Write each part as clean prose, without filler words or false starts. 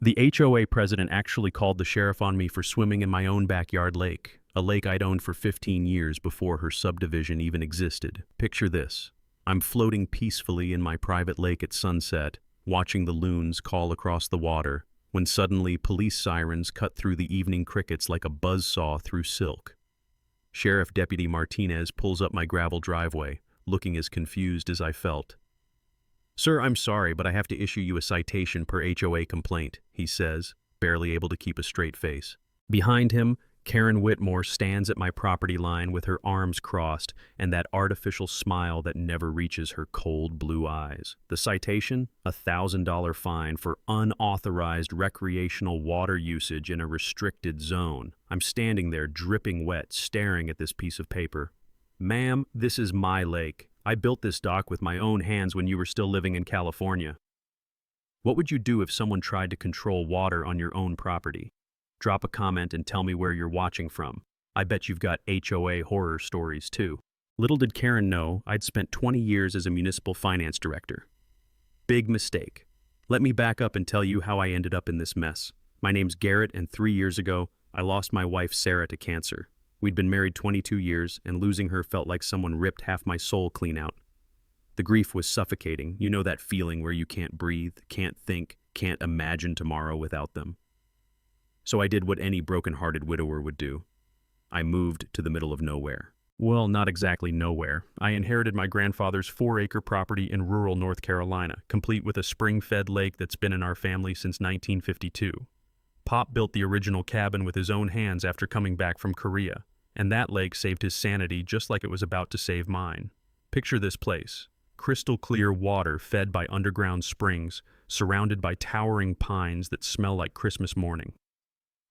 The HOA president actually called the sheriff on me for swimming in my own backyard lake, a lake I'd owned for 15 years before her subdivision even existed. Picture this. I'm floating peacefully in my private lake at sunset, watching the loons call across the water, when suddenly police sirens cut through the evening crickets like a buzzsaw through silk. Sheriff Deputy Martinez pulls up my gravel driveway, looking as confused as I felt. "Sir, I'm sorry, but I have to issue you a citation per HOA complaint," he says, barely able to keep a straight face. Behind him, Karen Whitmore stands at my property line with her arms crossed and that artificial smile that never reaches her cold blue eyes. The citation? A $1,000 fine for unauthorized recreational water usage in a restricted zone. I'm standing there dripping wet, staring at this piece of paper. "Ma'am, this is my lake. I built this dock with my own hands when you were still living in California." What would you do if someone tried to control water on your own property? Drop a comment and tell me where you're watching from. I bet you've got HOA horror stories too. Little did Karen know I'd spent 20 years as a municipal finance director. Big mistake. Let me back up and tell you how I ended up in this mess. My name's Garrett, and 3 years ago, I lost my wife Sarah to cancer. We'd been married 22 years, and losing her felt like someone ripped half my soul clean out. The grief was suffocating. You know that feeling where you can't breathe, can't think, can't imagine tomorrow without them. So I did what any broken-hearted widower would do. I moved to the middle of nowhere. Well, not exactly nowhere. I inherited my grandfather's 4-acre property in rural North Carolina, complete with a spring-fed lake that's been in our family since 1952. Pop built the original cabin with his own hands after coming back from Korea, and that lake saved his sanity just like it was about to save mine. Picture this place. Crystal clear water fed by underground springs, surrounded by towering pines that smell like Christmas morning.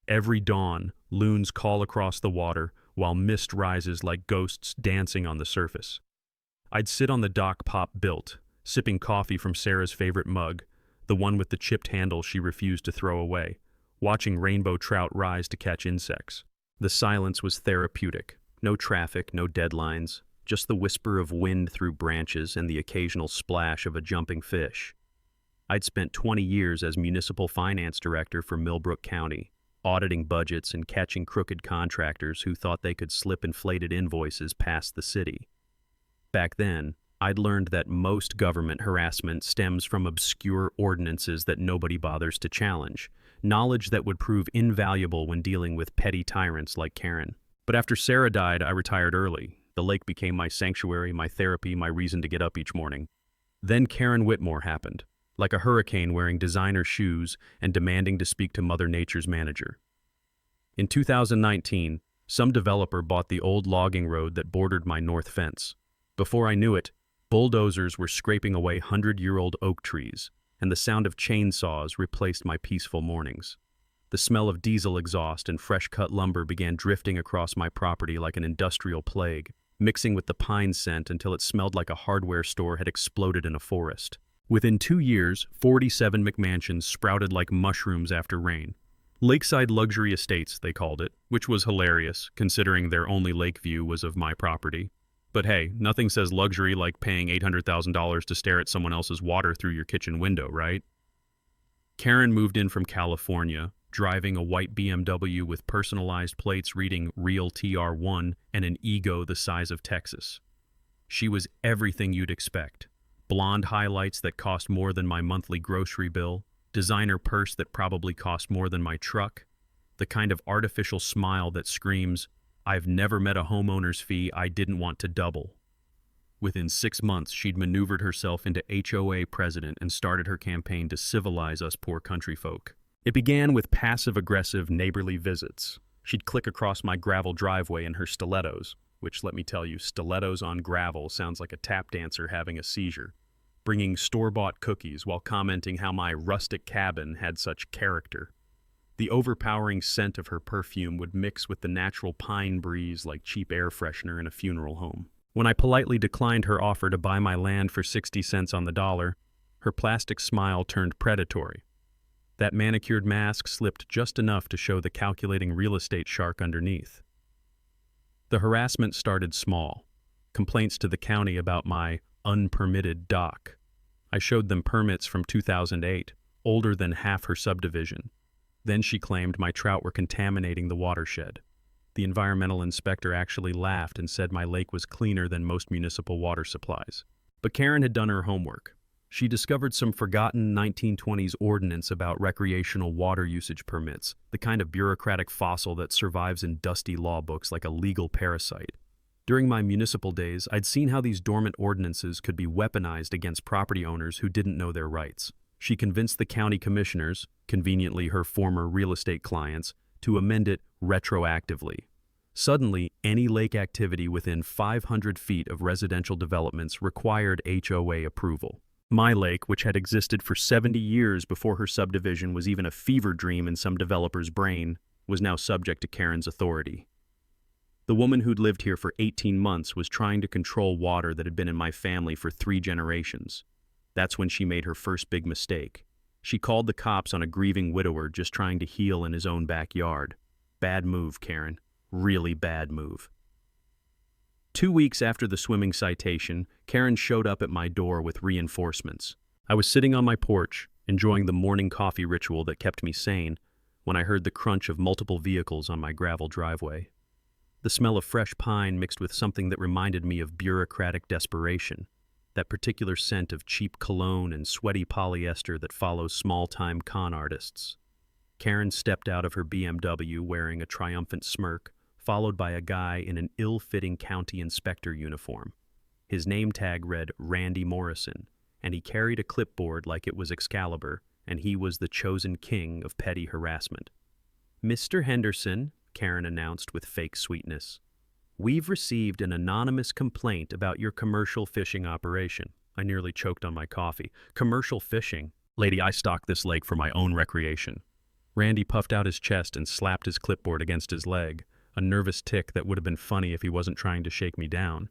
Every dawn, loons call across the water while mist rises like ghosts dancing on the surface. I'd sit on the dock Pop built, sipping coffee from Sarah's favorite mug, the one with the chipped handle she refused to throw away, watching rainbow trout rise to catch insects. The silence was therapeutic. No traffic, no deadlines, just the whisper of wind through branches and the occasional splash of a jumping fish. I'd spent 20 years as municipal finance director for Millbrook County, auditing budgets and catching crooked contractors who thought they could slip inflated invoices past the city. Back then, I'd learned that most government harassment stems from obscure ordinances that nobody bothers to challenge, knowledge that would prove invaluable when dealing with petty tyrants like Karen. But after Sarah died, I retired early. The lake became my sanctuary, my therapy, my reason to get up each morning. Then Karen Whitmore happened, like a hurricane wearing designer shoes and demanding to speak to Mother Nature's manager. In 2019, some developer bought the old logging road that bordered my north fence. Before I knew it, bulldozers were scraping away 100-year-old oak trees, and the sound of chainsaws replaced my peaceful mornings. The smell of diesel exhaust and fresh-cut lumber began drifting across my property like an industrial plague, mixing with the pine scent until it smelled like a hardware store had exploded in a forest. Within 2 years, 47 McMansions sprouted like mushrooms after rain. Lakeside luxury estates, they called it, which was hilarious, considering their only lake view was of my property. But hey, nothing says luxury like paying $800,000 to stare at someone else's water through your kitchen window, right? Karen moved in from California, driving a white BMW with personalized plates reading Real TR1 and an ego the size of Texas. She was everything you'd expect. Blonde highlights that cost more than my monthly grocery bill, designer purse that probably cost more than my truck, the kind of artificial smile that screams, "I've never met a homeowner's fee I didn't want to double." Within 6 months, she'd maneuvered herself into HOA president and started her campaign to civilize us poor country folk. It began with passive-aggressive neighborly visits. She'd click across my gravel driveway in her stilettos, which, let me tell you, stilettos on gravel sounds like a tap dancer having a seizure, bringing store-bought cookies while commenting how my rustic cabin had such character. The overpowering scent of her perfume would mix with the natural pine breeze like cheap air freshener in a funeral home. When I politely declined her offer to buy my land for 60 cents on the dollar, her plastic smile turned predatory. That manicured mask slipped just enough to show the calculating real estate shark underneath. The harassment started small. Complaints to the county about my unpermitted dock. I showed them permits from 2008, older than half her subdivision. Then she claimed my trout were contaminating the watershed. The environmental inspector actually laughed and said my lake was cleaner than most municipal water supplies. But Karen had done her homework. She discovered some forgotten 1920s ordinance about recreational water usage permits, the kind of bureaucratic fossil that survives in dusty law books like a legal parasite. During my municipal days, I'd seen how these dormant ordinances could be weaponized against property owners who didn't know their rights. She convinced the county commissioners, conveniently her former real estate clients, to amend it retroactively. Suddenly, any lake activity within 500 feet of residential developments required HOA approval. My lake, which had existed for 70 years before her subdivision was even a fever dream in some developer's brain, was now subject to Karen's authority. The woman who'd lived here for 18 months was trying to control water that had been in my family for 3 generations. That's when she made her first big mistake. She called the cops on a grieving widower just trying to heal in his own backyard. Bad move, Karen. Really bad move. 2 weeks after the swimming citation, Karen showed up at my door with reinforcements. I was sitting on my porch, enjoying the morning coffee ritual that kept me sane, when I heard the crunch of multiple vehicles on my gravel driveway. The smell of fresh pine mixed with something that reminded me of bureaucratic desperation, that particular scent of cheap cologne and sweaty polyester that follows small-time con artists. Karen stepped out of her BMW wearing a triumphant smirk, followed by a guy in an ill-fitting county inspector uniform. His name tag read Randy Morrison, and he carried a clipboard like it was Excalibur, and he was the chosen king of petty harassment. "Mr. Henderson," Karen announced with fake sweetness, "we've received an anonymous complaint about your commercial fishing operation." I nearly choked on my coffee. Commercial fishing? Lady, I stock this lake for my own recreation. Randy puffed out his chest and slapped his clipboard against his leg, a nervous tick that would have been funny if he wasn't trying to shake me down.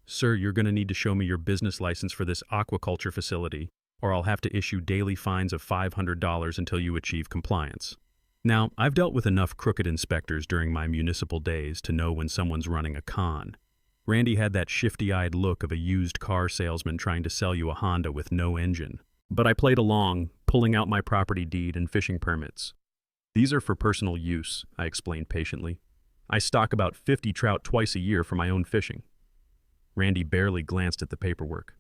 "Sir, you're going to need to show me your business license for this aquaculture facility, or I'll have to issue daily fines of $500 until you achieve compliance." Now, I've dealt with enough crooked inspectors during my municipal days to know when someone's running a con. Randy had that shifty-eyed look of a used car salesman trying to sell you a Honda with no engine. But I played along, pulling out my property deed and fishing permits. "These are for personal use," I explained patiently. "I stock about 50 trout twice a year for my own fishing." Randy barely glanced at the paperwork.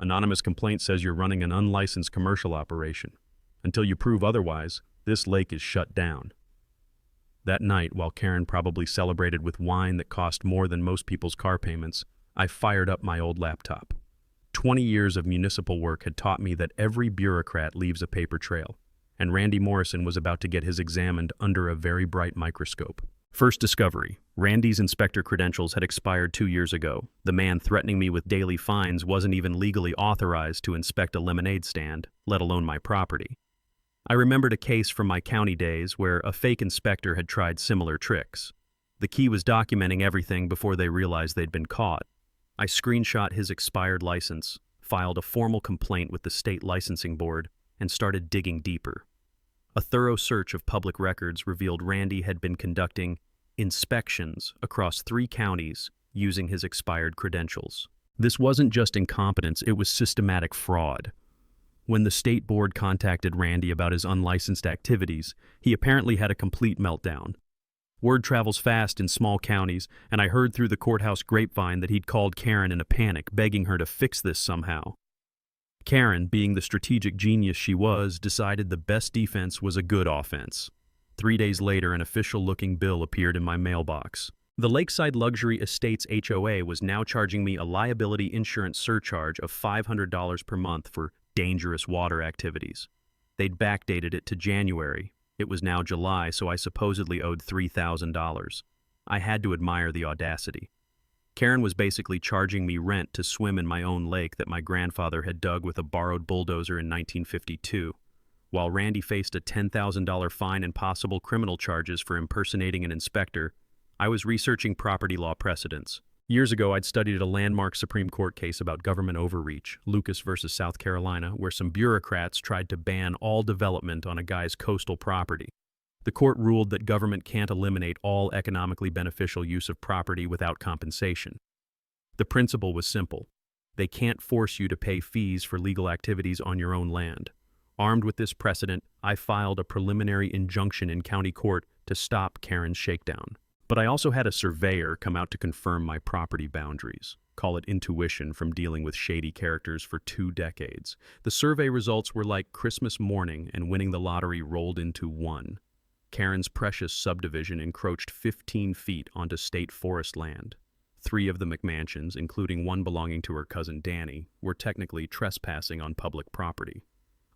"Anonymous complaint says you're running an unlicensed commercial operation. Until you prove otherwise, this lake is shut down." That night, while Karen probably celebrated with wine that cost more than most people's car payments, I fired up my old laptop. 20 years of municipal work had taught me that every bureaucrat leaves a paper trail, and Randy Morrison was about to get his examined under a very bright microscope. First discovery: Randy's inspector credentials had expired 2 years ago. The man threatening me with daily fines wasn't even legally authorized to inspect a lemonade stand, let alone my property. I remembered a case from my county days where a fake inspector had tried similar tricks. The key was documenting everything before they realized they'd been caught. I screenshot his expired license, filed a formal complaint with the state licensing board, and started digging deeper. A thorough search of public records revealed Randy had been conducting inspections across 3 counties using his expired credentials. This wasn't just incompetence, it was systematic fraud. When the state board contacted Randy about his unlicensed activities, he apparently had a complete meltdown. Word travels fast in small counties, and I heard through the courthouse grapevine that he'd called Karen in a panic, begging her to fix this somehow. Karen, being the strategic genius she was, decided the best defense was a good offense. 3 days later, an official-looking bill appeared in my mailbox. The Lakeside Luxury Estates HOA was now charging me a liability insurance surcharge of $500 per month for dangerous water activities. They'd backdated it to January. It was now July, so I supposedly owed $3,000. I had to admire the audacity. Karen was basically charging me rent to swim in my own lake that my grandfather had dug with a borrowed bulldozer in 1952, while Randy faced a $10,000 fine and possible criminal charges for impersonating an inspector. I was researching property law precedents. Years ago, I'd studied a landmark Supreme Court case about government overreach, Lucas versus South Carolina, where some bureaucrats tried to ban all development on a guy's coastal property. The court ruled that government can't eliminate all economically beneficial use of property without compensation. The principle was simple. They can't force you to pay fees for legal activities on your own land. Armed with this precedent, I filed a preliminary injunction in county court to stop Karen's shakedown. But I also had a surveyor come out to confirm my property boundaries. Call it intuition from dealing with shady characters for 2 decades. The survey results were like Christmas morning and winning the lottery rolled into one. Karen's precious subdivision encroached 15 feet onto state forest land. 3 of the McMansions, including one belonging to her cousin Danny, were technically trespassing on public property.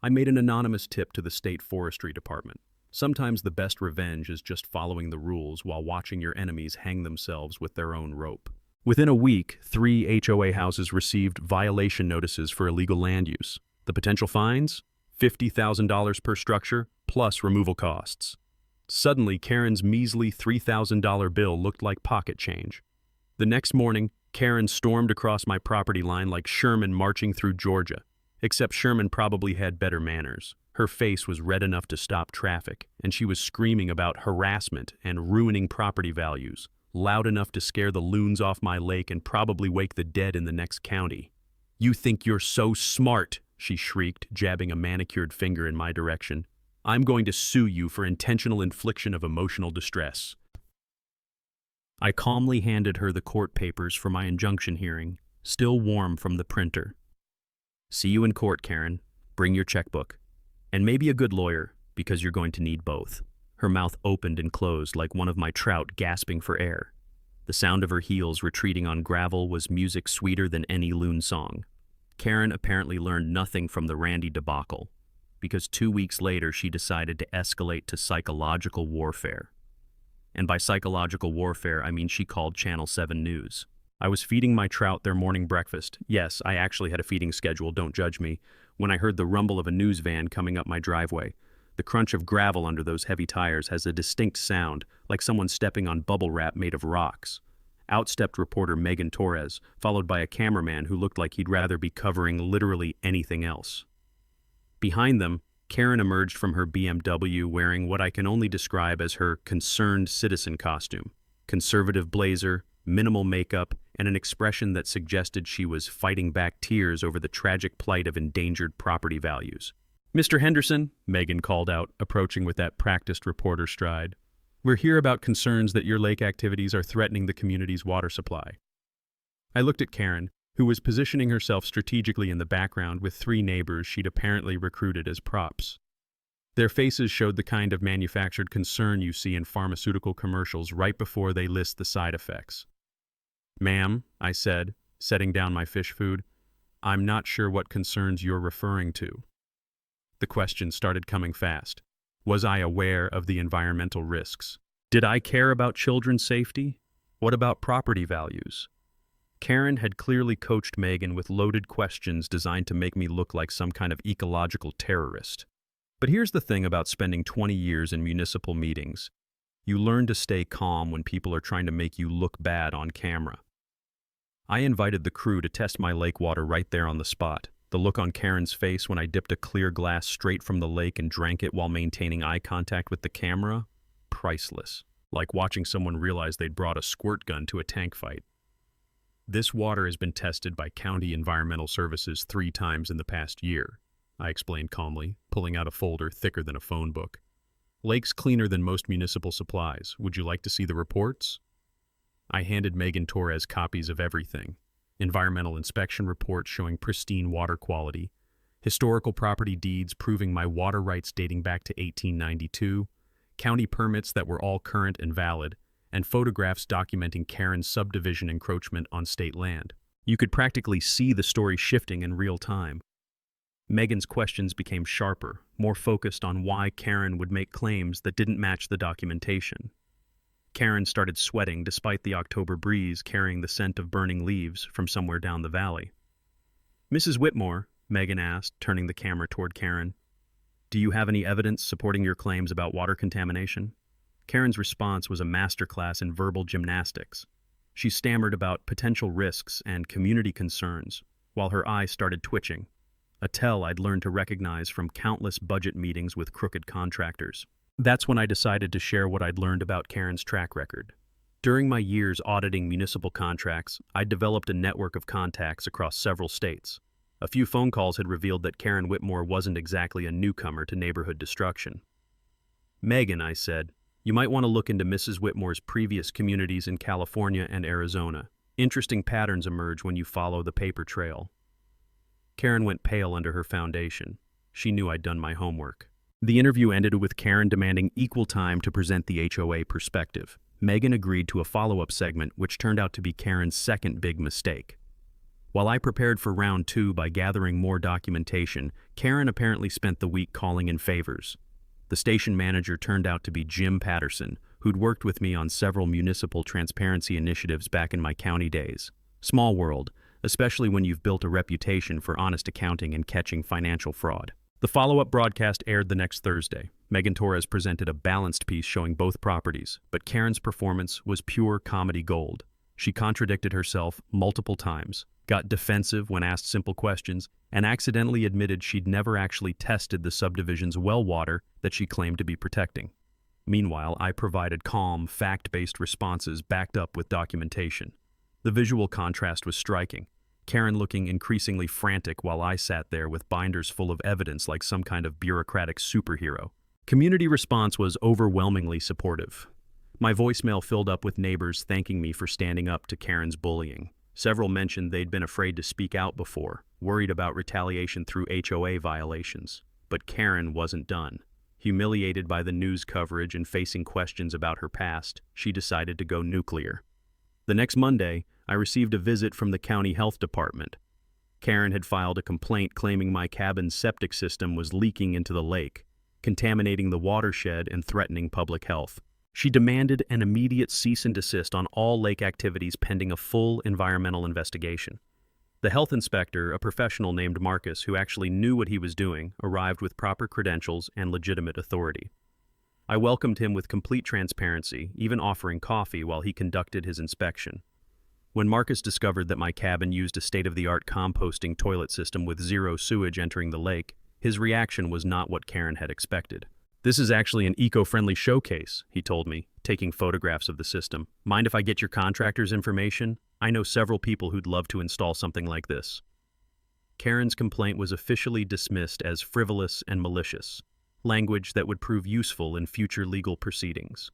I made an anonymous tip to the state forestry department. Sometimes the best revenge is just following the rules while watching your enemies hang themselves with their own rope. Within a week, 3 HOA houses received violation notices for illegal land use. The potential fines? $50,000 per structure, plus removal costs. Suddenly, Karen's measly $3,000 bill looked like pocket change. The next morning, Karen stormed across my property line like Sherman marching through Georgia. Except Sherman probably had better manners. Her face was red enough to stop traffic, and she was screaming about harassment and ruining property values, loud enough to scare the loons off my lake and probably wake the dead in the next county. "You think you're so smart," she shrieked, jabbing a manicured finger in my direction. "I'm going to sue you for intentional infliction of emotional distress." I calmly handed her the court papers for my injunction hearing, still warm from the printer. "See you in court, Karen. Bring your checkbook. And maybe a good lawyer, because you're going to need both." Her mouth opened and closed like one of my trout gasping for air. The sound of her heels retreating on gravel was music sweeter than any loon song. Karen apparently learned nothing from the Randy debacle, because 2 weeks later she decided to escalate to psychological warfare. And by psychological warfare, I mean she called Channel 7 News. I was feeding my trout their morning breakfast. Yes, I actually had a feeding schedule, don't judge me, when I heard the rumble of a news van coming up my driveway. The crunch of gravel under those heavy tires has a distinct sound, like someone stepping on bubble wrap made of rocks. Out stepped reporter Megan Torres, followed by a cameraman who looked like he'd rather be covering literally anything else. Behind them, Karen emerged from her BMW wearing what I can only describe as her concerned citizen costume. Conservative blazer, minimal makeup, and an expression that suggested she was fighting back tears over the tragic plight of endangered property values. "Mr. Henderson," Megan called out, approaching with that practiced reporter stride, "we're here about concerns that your lake activities are threatening the community's water supply." I looked at Karen, who was positioning herself strategically in the background with 3 neighbors she'd apparently recruited as props. Their faces showed the kind of manufactured concern you see in pharmaceutical commercials right before they list the side effects. "Ma'am," I said, setting down my fish food, "I'm not sure what concerns you're referring to." The questions started coming fast. Was I aware of the environmental risks? Did I care about children's safety? What about property values? Karen had clearly coached Megan with loaded questions designed to make me look like some kind of ecological terrorist. But here's the thing about spending 20 years in municipal meetings. You learn to stay calm when people are trying to make you look bad on camera. I invited the crew to test my lake water right there on the spot. The look on Karen's face when I dipped a clear glass straight from the lake and drank it while maintaining eye contact with the camera? Priceless. Like watching someone realize they'd brought a squirt gun to a tank fight. "This water has been tested by County Environmental Services 3 times in the past year," I explained calmly, pulling out a folder thicker than a phone book. "Lake's cleaner than most municipal supplies. Would you like to see the reports?" I handed Megan Torres copies of everything. Environmental inspection reports showing pristine water quality, historical property deeds proving my water rights dating back to 1892, county permits that were all current and valid, and photographs documenting Karen's subdivision encroachment on state land. You could practically see the story shifting in real time. Megan's questions became sharper, more focused on why Karen would make claims that didn't match the documentation. Karen started sweating despite the October breeze carrying the scent of burning leaves from somewhere down the valley. "Mrs. Whitmore," Megan asked, turning the camera toward Karen, "do you have any evidence supporting your claims about water contamination?" Karen's response was a masterclass in verbal gymnastics. She stammered about potential risks and community concerns, while her eyes started twitching, a tell I'd learned to recognize from countless budget meetings with crooked contractors. That's when I decided to share what I'd learned about Karen's track record. During my years auditing municipal contracts, I'd developed a network of contacts across several states. A few phone calls had revealed that Karen Whitmore wasn't exactly a newcomer to neighborhood destruction. "Megan," I said, "you might want to look into Mrs. Whitmore's previous communities in California and Arizona. Interesting patterns emerge when you follow the paper trail." Karen went pale under her foundation. She knew I'd done my homework. The interview ended with Karen demanding equal time to present the HOA perspective. Megan agreed to a follow-up segment, which turned out to be Karen's second big mistake. While I prepared for round 2 by gathering more documentation, Karen apparently spent the week calling in favors. The station manager turned out to be Jim Patterson, who'd worked with me on several municipal transparency initiatives back in my county days. Small world, especially when you've built a reputation for honest accounting and catching financial fraud. The follow-up broadcast aired the next Thursday. Megan Torres presented a balanced piece showing both properties, but Karen's performance was pure comedy gold. She contradicted herself multiple times, got defensive when asked simple questions, and accidentally admitted she'd never actually tested the subdivision's well water that she claimed to be protecting. Meanwhile, I provided calm, fact-based responses backed up with documentation. The visual contrast was striking. Karen looking increasingly frantic while I sat there with binders full of evidence like some kind of bureaucratic superhero. Community response was overwhelmingly supportive. My voicemail filled up with neighbors thanking me for standing up to Karen's bullying. Several mentioned they'd been afraid to speak out before, worried about retaliation through HOA violations. But Karen wasn't done. Humiliated by the news coverage and facing questions about her past, she decided to go nuclear. The next Monday, I received a visit from the county health department. Karen had filed a complaint claiming my cabin's septic system was leaking into the lake, contaminating the watershed and threatening public health. She demanded an immediate cease and desist on all lake activities pending a full environmental investigation. The health inspector, a professional named Marcus who actually knew what he was doing, arrived with proper credentials and legitimate authority. I welcomed him with complete transparency, even offering coffee while he conducted his inspection. When Marcus discovered that my cabin used a state-of-the-art composting toilet system with zero sewage entering the lake, his reaction was not what Karen had expected. "This is actually an eco-friendly showcase," he told me, taking photographs of the system. "Mind if I get your contractor's information? I know several people who'd love to install something like this." Karen's complaint was officially dismissed as frivolous and malicious, language that would prove useful in future legal proceedings.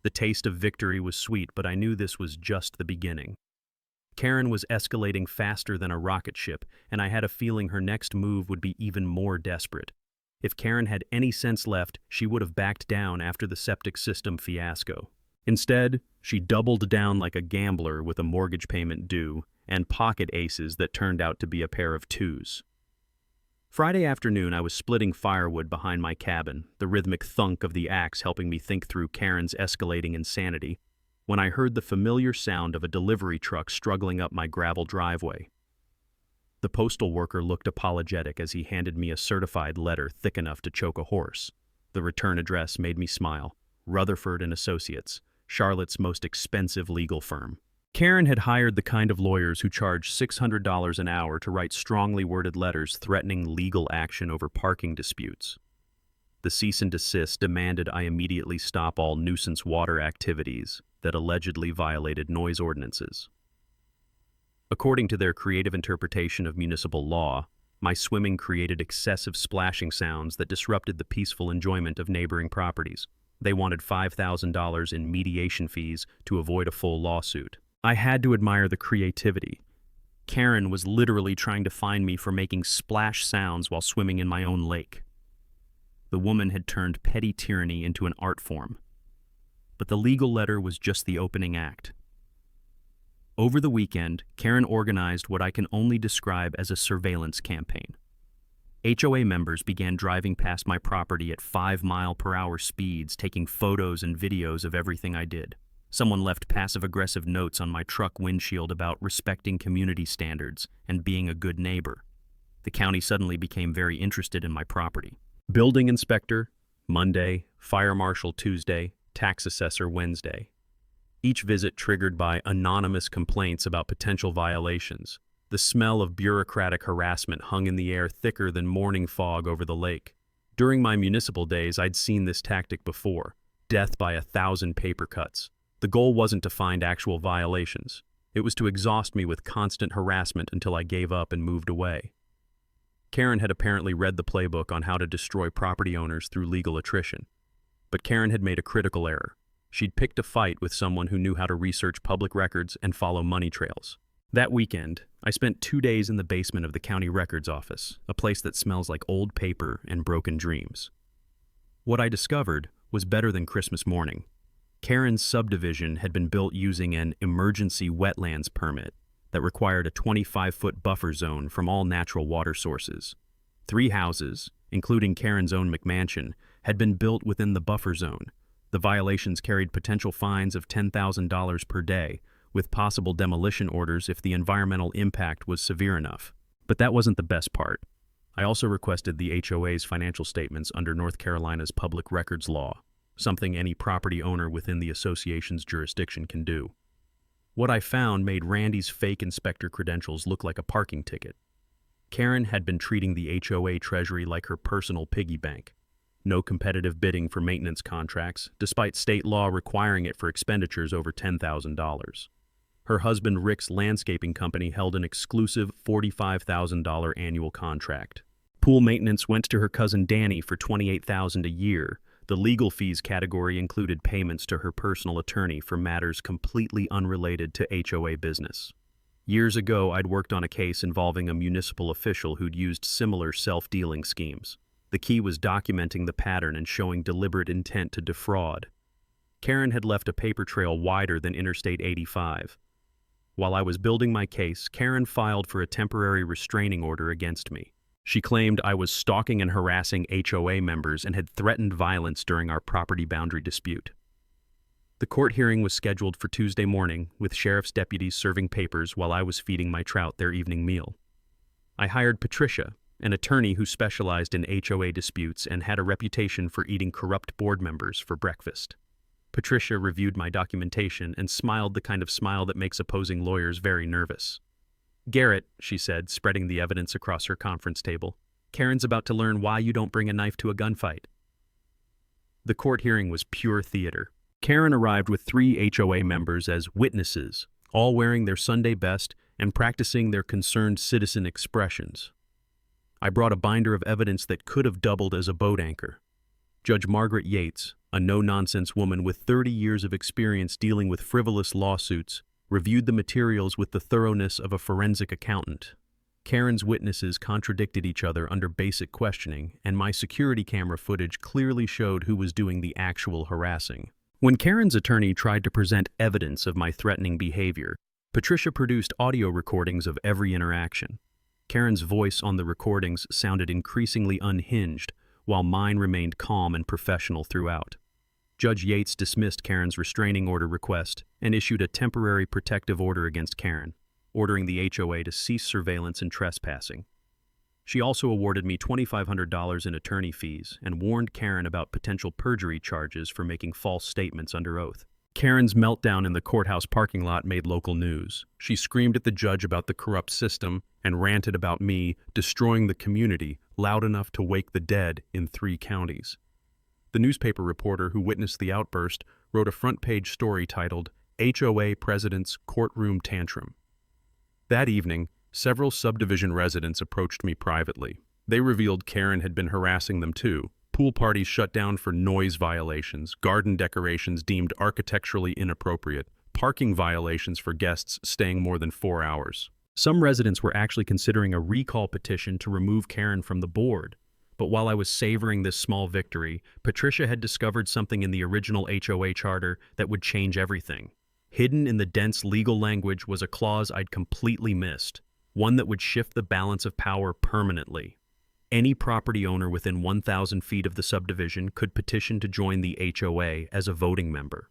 The taste of victory was sweet, but I knew this was just the beginning. Karen was escalating faster than a rocket ship, and I had a feeling her next move would be even more desperate. If Karen had any sense left, she would have backed down after the septic system fiasco. Instead, she doubled down like a gambler with a mortgage payment due and pocket aces that turned out to be a pair of twos. Friday afternoon, I was splitting firewood behind my cabin, the rhythmic thunk of the axe helping me think through Karen's escalating insanity, when I heard the familiar sound of a delivery truck struggling up my gravel driveway. The postal worker looked apologetic as he handed me a certified letter thick enough to choke a horse. The return address made me smile. Rutherford and Associates, Charlotte's most expensive legal firm. Karen had hired the kind of lawyers who charge $600 an hour to write strongly worded letters threatening legal action over parking disputes. The cease and desist demanded I immediately stop all nuisance water activities that allegedly violated noise ordinances. According to their creative interpretation of municipal law, my swimming created excessive splashing sounds that disrupted the peaceful enjoyment of neighboring properties. They wanted $5,000 in mediation fees to avoid a full lawsuit. I had to admire the creativity. Karen was literally trying to find me for making splash sounds while swimming in my own lake. The woman had turned petty tyranny into an art form. But the legal letter was just the opening act. Over the weekend, Karen organized what I can only describe as a surveillance campaign. HOA members began driving past my property at 5-mile-per-hour speeds, taking photos and videos of everything I did. Someone left passive-aggressive notes on my truck windshield about respecting community standards and being a good neighbor. The county suddenly became very interested in my property. Building inspector, Monday, fire marshal Tuesday, tax assessor Wednesday. Each visit triggered by anonymous complaints about potential violations. The smell of bureaucratic harassment hung in the air thicker than morning fog over the lake. During my municipal days, I'd seen this tactic before: death by 1,000 paper cuts. The goal wasn't to find actual violations. It was to exhaust me with constant harassment until I gave up and moved away. Karen had apparently read the playbook on how to destroy property owners through legal attrition. But Karen had made a critical error. She'd picked a fight with someone who knew how to research public records and follow money trails. That weekend, I spent 2 days in the basement of the county records office, a place that smells like old paper and broken dreams. What I discovered was better than Christmas morning. Karen's subdivision had been built using an emergency wetlands permit that required a 25-foot buffer zone from all natural water sources. 3 houses, including Karen's own McMansion, had been built within the buffer zone. The violations carried potential fines of $10,000 per day, with possible demolition orders if the environmental impact was severe enough. But that wasn't the best part. I also requested the HOA's financial statements under North Carolina's public records law, something any property owner within the association's jurisdiction can do. What I found made Randy's fake inspector credentials look like a parking ticket. Karen had been treating the HOA treasury like her personal piggy bank. No competitive bidding for maintenance contracts, despite state law requiring it for expenditures over $10,000. Her husband Rick's landscaping company held an exclusive $45,000 annual contract. Pool maintenance went to her cousin Danny for $28,000 a year. The legal fees category included payments to her personal attorney for matters completely unrelated to HOA business. Years ago, I'd worked on a case involving a municipal official who'd used similar self-dealing schemes. The key was documenting the pattern and showing deliberate intent to defraud. Karen had left a paper trail wider than Interstate 85. While I was building my case, Karen filed for a temporary restraining order against me. She claimed I was stalking and harassing HOA members and had threatened violence during our property boundary dispute. The court hearing was scheduled for Tuesday morning, with sheriff's deputies serving papers while I was feeding my trout their evening meal. I hired Patricia, an attorney who specialized in HOA disputes and had a reputation for eating corrupt board members for breakfast. Patricia reviewed my documentation and smiled the kind of smile that makes opposing lawyers very nervous. "Garrett," she said, spreading the evidence across her conference table, "Karen's about to learn why you don't bring a knife to a gunfight." The court hearing was pure theater. Karen arrived with 3 HOA members as witnesses, all wearing their Sunday best and practicing their concerned citizen expressions. I brought a binder of evidence that could have doubled as a boat anchor. Judge Margaret Yates, a no-nonsense woman with 30 years of experience dealing with frivolous lawsuits, reviewed the materials with the thoroughness of a forensic accountant. Karen's witnesses contradicted each other under basic questioning, and my security camera footage clearly showed who was doing the actual harassing. When Karen's attorney tried to present evidence of my threatening behavior, Patricia produced audio recordings of every interaction. Karen's voice on the recordings sounded increasingly unhinged, while mine remained calm and professional throughout. Judge Yates dismissed Karen's restraining order request and issued a temporary protective order against Karen, ordering the HOA to cease surveillance and trespassing. She also awarded me $2,500 in attorney fees and warned Karen about potential perjury charges for making false statements under oath. Karen's meltdown in the courthouse parking lot made local news. She screamed at the judge about the corrupt system and ranted about me destroying the community loud enough to wake the dead in 3 counties. The newspaper reporter who witnessed the outburst wrote a front-page story titled, "HOA President's Courtroom Tantrum." That evening, several subdivision residents approached me privately. They revealed Karen had been harassing them too. Pool parties shut down for noise violations, garden decorations deemed architecturally inappropriate, parking violations for guests staying more than 4 hours. Some residents were actually considering a recall petition to remove Karen from the board. But while I was savoring this small victory, Patricia had discovered something in the original HOA charter that would change everything. Hidden in the dense legal language was a clause I'd completely missed, one that would shift the balance of power permanently. Any property owner within 1,000 feet of the subdivision could petition to join the HOA as a voting member.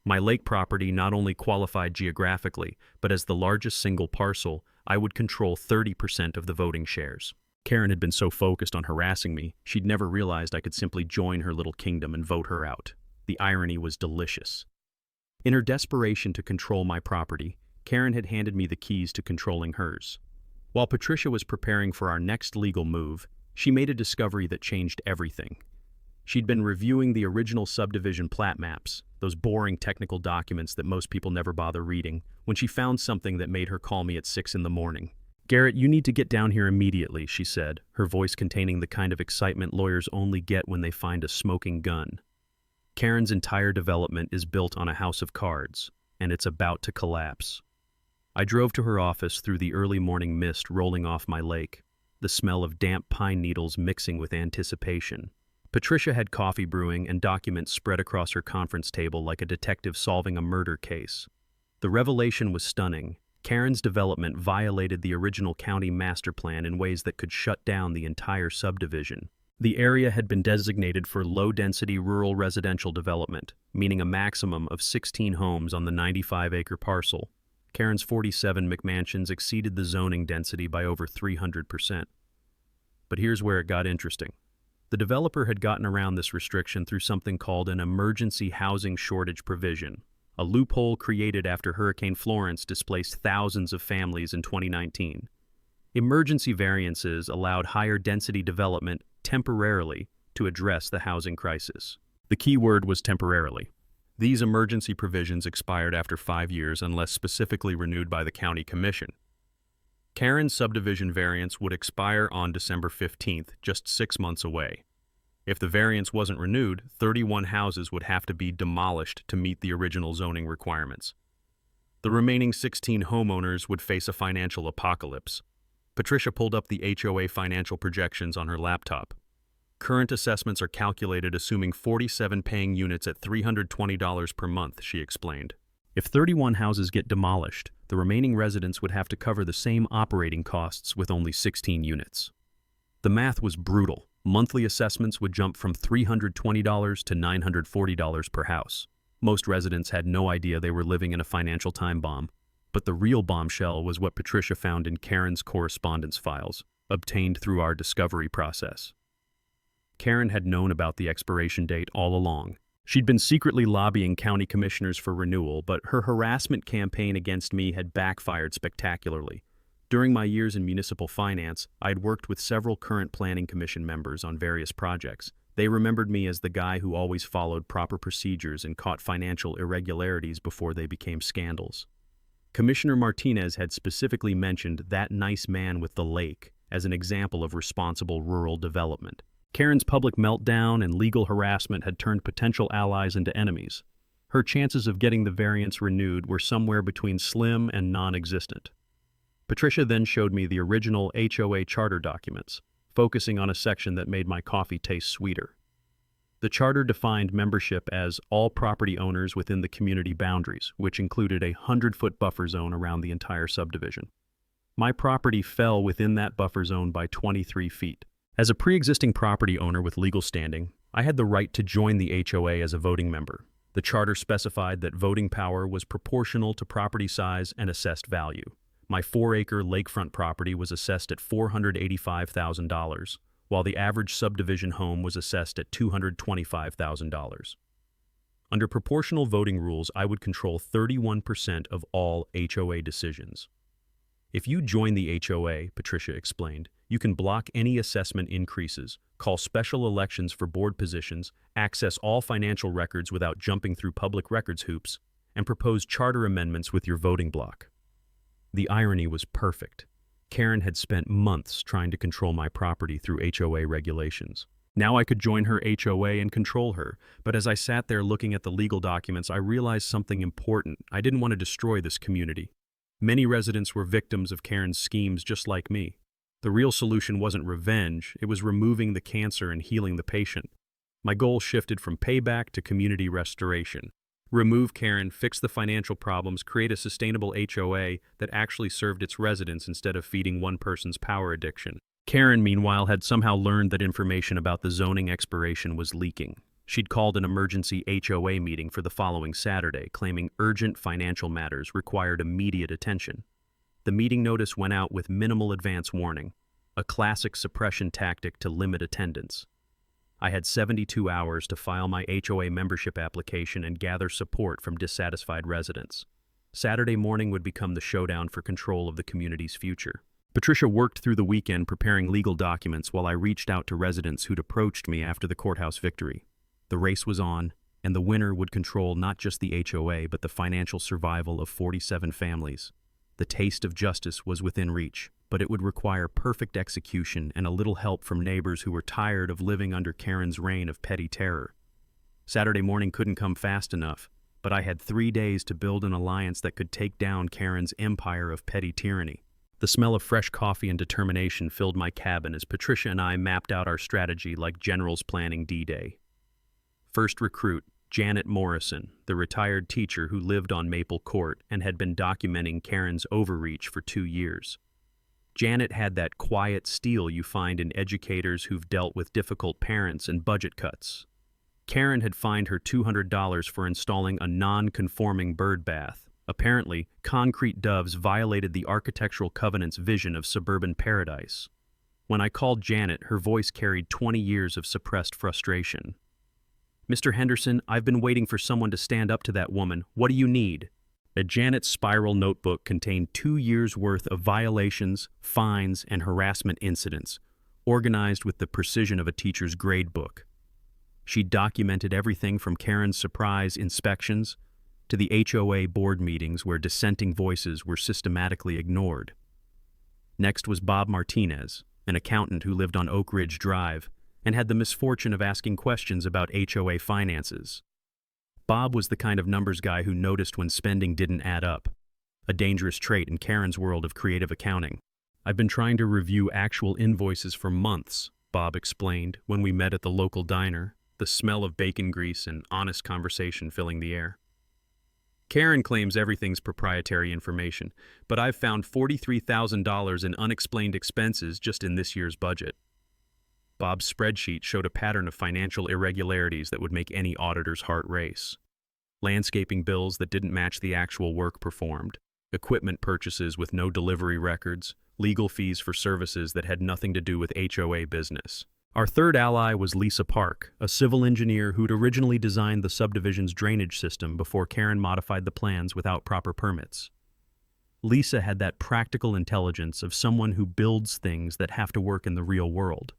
My lake property not only qualified geographically, but as the largest single parcel, I would control 30% of the voting shares. Karen had been so focused on harassing me, she'd never realized I could simply join her little kingdom and vote her out. The irony was delicious. In her desperation to control my property, Karen had handed me the keys to controlling hers. While Patricia was preparing for our next legal move, she made a discovery that changed everything. She'd been reviewing the original subdivision plat maps, those boring technical documents that most people never bother reading, when she found something that made her call me at 6 in the morning. "Garrett, you need to get down here immediately," she said, her voice containing the kind of excitement lawyers only get when they find a smoking gun. Karen's entire development is built on a house of cards, and it's about to collapse. I drove to her office through the early morning mist rolling off my lake, the smell of damp pine needles mixing with anticipation. Patricia had coffee brewing and documents spread across her conference table like a detective solving a murder case. The revelation was stunning. Karen's development violated the original county master plan in ways that could shut down the entire subdivision. The area had been designated for low-density rural residential development, meaning a maximum of 16 homes on the 95-acre parcel. Karen's 47 McMansions exceeded the zoning density by over 300%. But here's where it got interesting. The developer had gotten around this restriction through something called an emergency housing shortage provision, a loophole created after Hurricane Florence displaced thousands of families in 2019. Emergency variances allowed higher density development temporarily to address the housing crisis. The key word was temporarily. These emergency provisions expired after 5 years unless specifically renewed by the county commission. Karen's subdivision variance would expire on December 15th, just 6 months away. If the variance wasn't renewed, 31 houses would have to be demolished to meet the original zoning requirements. The remaining 16 homeowners would face a financial apocalypse. Patricia pulled up the HOA financial projections on her laptop. Current assessments are calculated assuming 47 paying units at $320 per month, she explained. If 31 houses get demolished, the remaining residents would have to cover the same operating costs with only 16 units. The math was brutal. Monthly assessments would jump from $320 to $940 per house. Most residents had no idea they were living in a financial time bomb. But the real bombshell was what Patricia found in Karen's correspondence files, obtained through our discovery process. Karen had known about the expiration date all along. She'd been secretly lobbying county commissioners for renewal, but her harassment campaign against me had backfired spectacularly. During my years in municipal finance, I had worked with several current planning commission members on various projects. They remembered me as the guy who always followed proper procedures and caught financial irregularities before they became scandals. Commissioner Martinez had specifically mentioned that nice man with the lake as an example of responsible rural development. Karen's public meltdown and legal harassment had turned potential allies into enemies. Her chances of getting the variance renewed were somewhere between slim and non-existent. Patricia then showed me the original HOA charter documents, focusing on a section that made my coffee taste sweeter. The charter defined membership as all property owners within the community boundaries, which included a 100-foot buffer zone around the entire subdivision. My property fell within that buffer zone by 23 feet. As a pre-existing property owner with legal standing, I had the right to join the HOA as a voting member. The charter specified that voting power was proportional to property size and assessed value. My 4-acre lakefront property was assessed at $485,000, while the average subdivision home was assessed at $225,000. Under proportional voting rules, I would control 31% of all HOA decisions. If you join the HOA, Patricia explained, you can block any assessment increases, call special elections for board positions, access all financial records without jumping through public records hoops, and propose charter amendments with your voting block. The irony was perfect. Karen had spent months trying to control my property through HOA regulations. Now I could join her HOA and control her, but as I sat there looking at the legal documents, I realized something important. I didn't want to destroy this community. Many residents were victims of Karen's schemes just like me. The real solution wasn't revenge, it was removing the cancer and healing the patient. My goal shifted from payback to community restoration. Remove Karen, fix the financial problems, create a sustainable HOA that actually served its residents instead of feeding one person's power addiction. Karen, meanwhile, had somehow learned that information about the zoning expiration was leaking. She'd called an emergency HOA meeting for the following Saturday, claiming urgent financial matters required immediate attention. The meeting notice went out with minimal advance warning, a classic suppression tactic to limit attendance. I had 72 hours to file my HOA membership application and gather support from dissatisfied residents. Saturday morning would become the showdown for control of the community's future. Patricia worked through the weekend preparing legal documents while I reached out to residents who'd approached me after the courthouse victory. The race was on, and the winner would control not just the HOA but the financial survival of 47 families. The taste of justice was within reach, but but it would require perfect execution and a little help from neighbors who were tired of living under Karen's reign of petty terror. Saturday morning couldn't come fast enough, but I had 3 days to build an alliance that could take down Karen's empire of petty tyranny. The smell of fresh coffee and determination filled my cabin as Patricia and I mapped out our strategy like generals planning D-Day. First recruit, Janet Morrison, the retired teacher who lived on Maple Court and had been documenting Karen's overreach for 2 years. Janet had that quiet steel you find in educators who've dealt with difficult parents and budget cuts. Karen had fined her $200 for installing a non-conforming bird bath. Apparently, concrete doves violated the architectural covenant's vision of suburban paradise. When I called Janet, her voice carried 20 years of suppressed frustration. "Mr. Henderson, I've been waiting for someone to stand up to that woman. What do you need?" Janet's spiral notebook contained 2 years' worth of violations, fines, and harassment incidents, organized with the precision of a teacher's grade book. She documented everything from Karen's surprise inspections to the HOA board meetings where dissenting voices were systematically ignored. Next was Bob Martinez, an accountant who lived on Oak Ridge Drive and had the misfortune of asking questions about HOA finances. Bob was the kind of numbers guy who noticed when spending didn't add up, a dangerous trait in Karen's world of creative accounting. "I've been trying to review actual invoices for months," Bob explained when we met at the local diner, the smell of bacon grease and honest conversation filling the air. "Karen claims everything's proprietary information, but I've found $43,000 in unexplained expenses just in this year's budget." Bob's spreadsheet showed a pattern of financial irregularities that would make any auditor's heart race. Landscaping bills that didn't match the actual work performed, equipment purchases with no delivery records, legal fees for services that had nothing to do with HOA business. Our third ally was Lisa Park, a civil engineer who'd originally designed the subdivision's drainage system before Karen modified the plans without proper permits. Lisa had that practical intelligence of someone who builds things that have to work in the real world.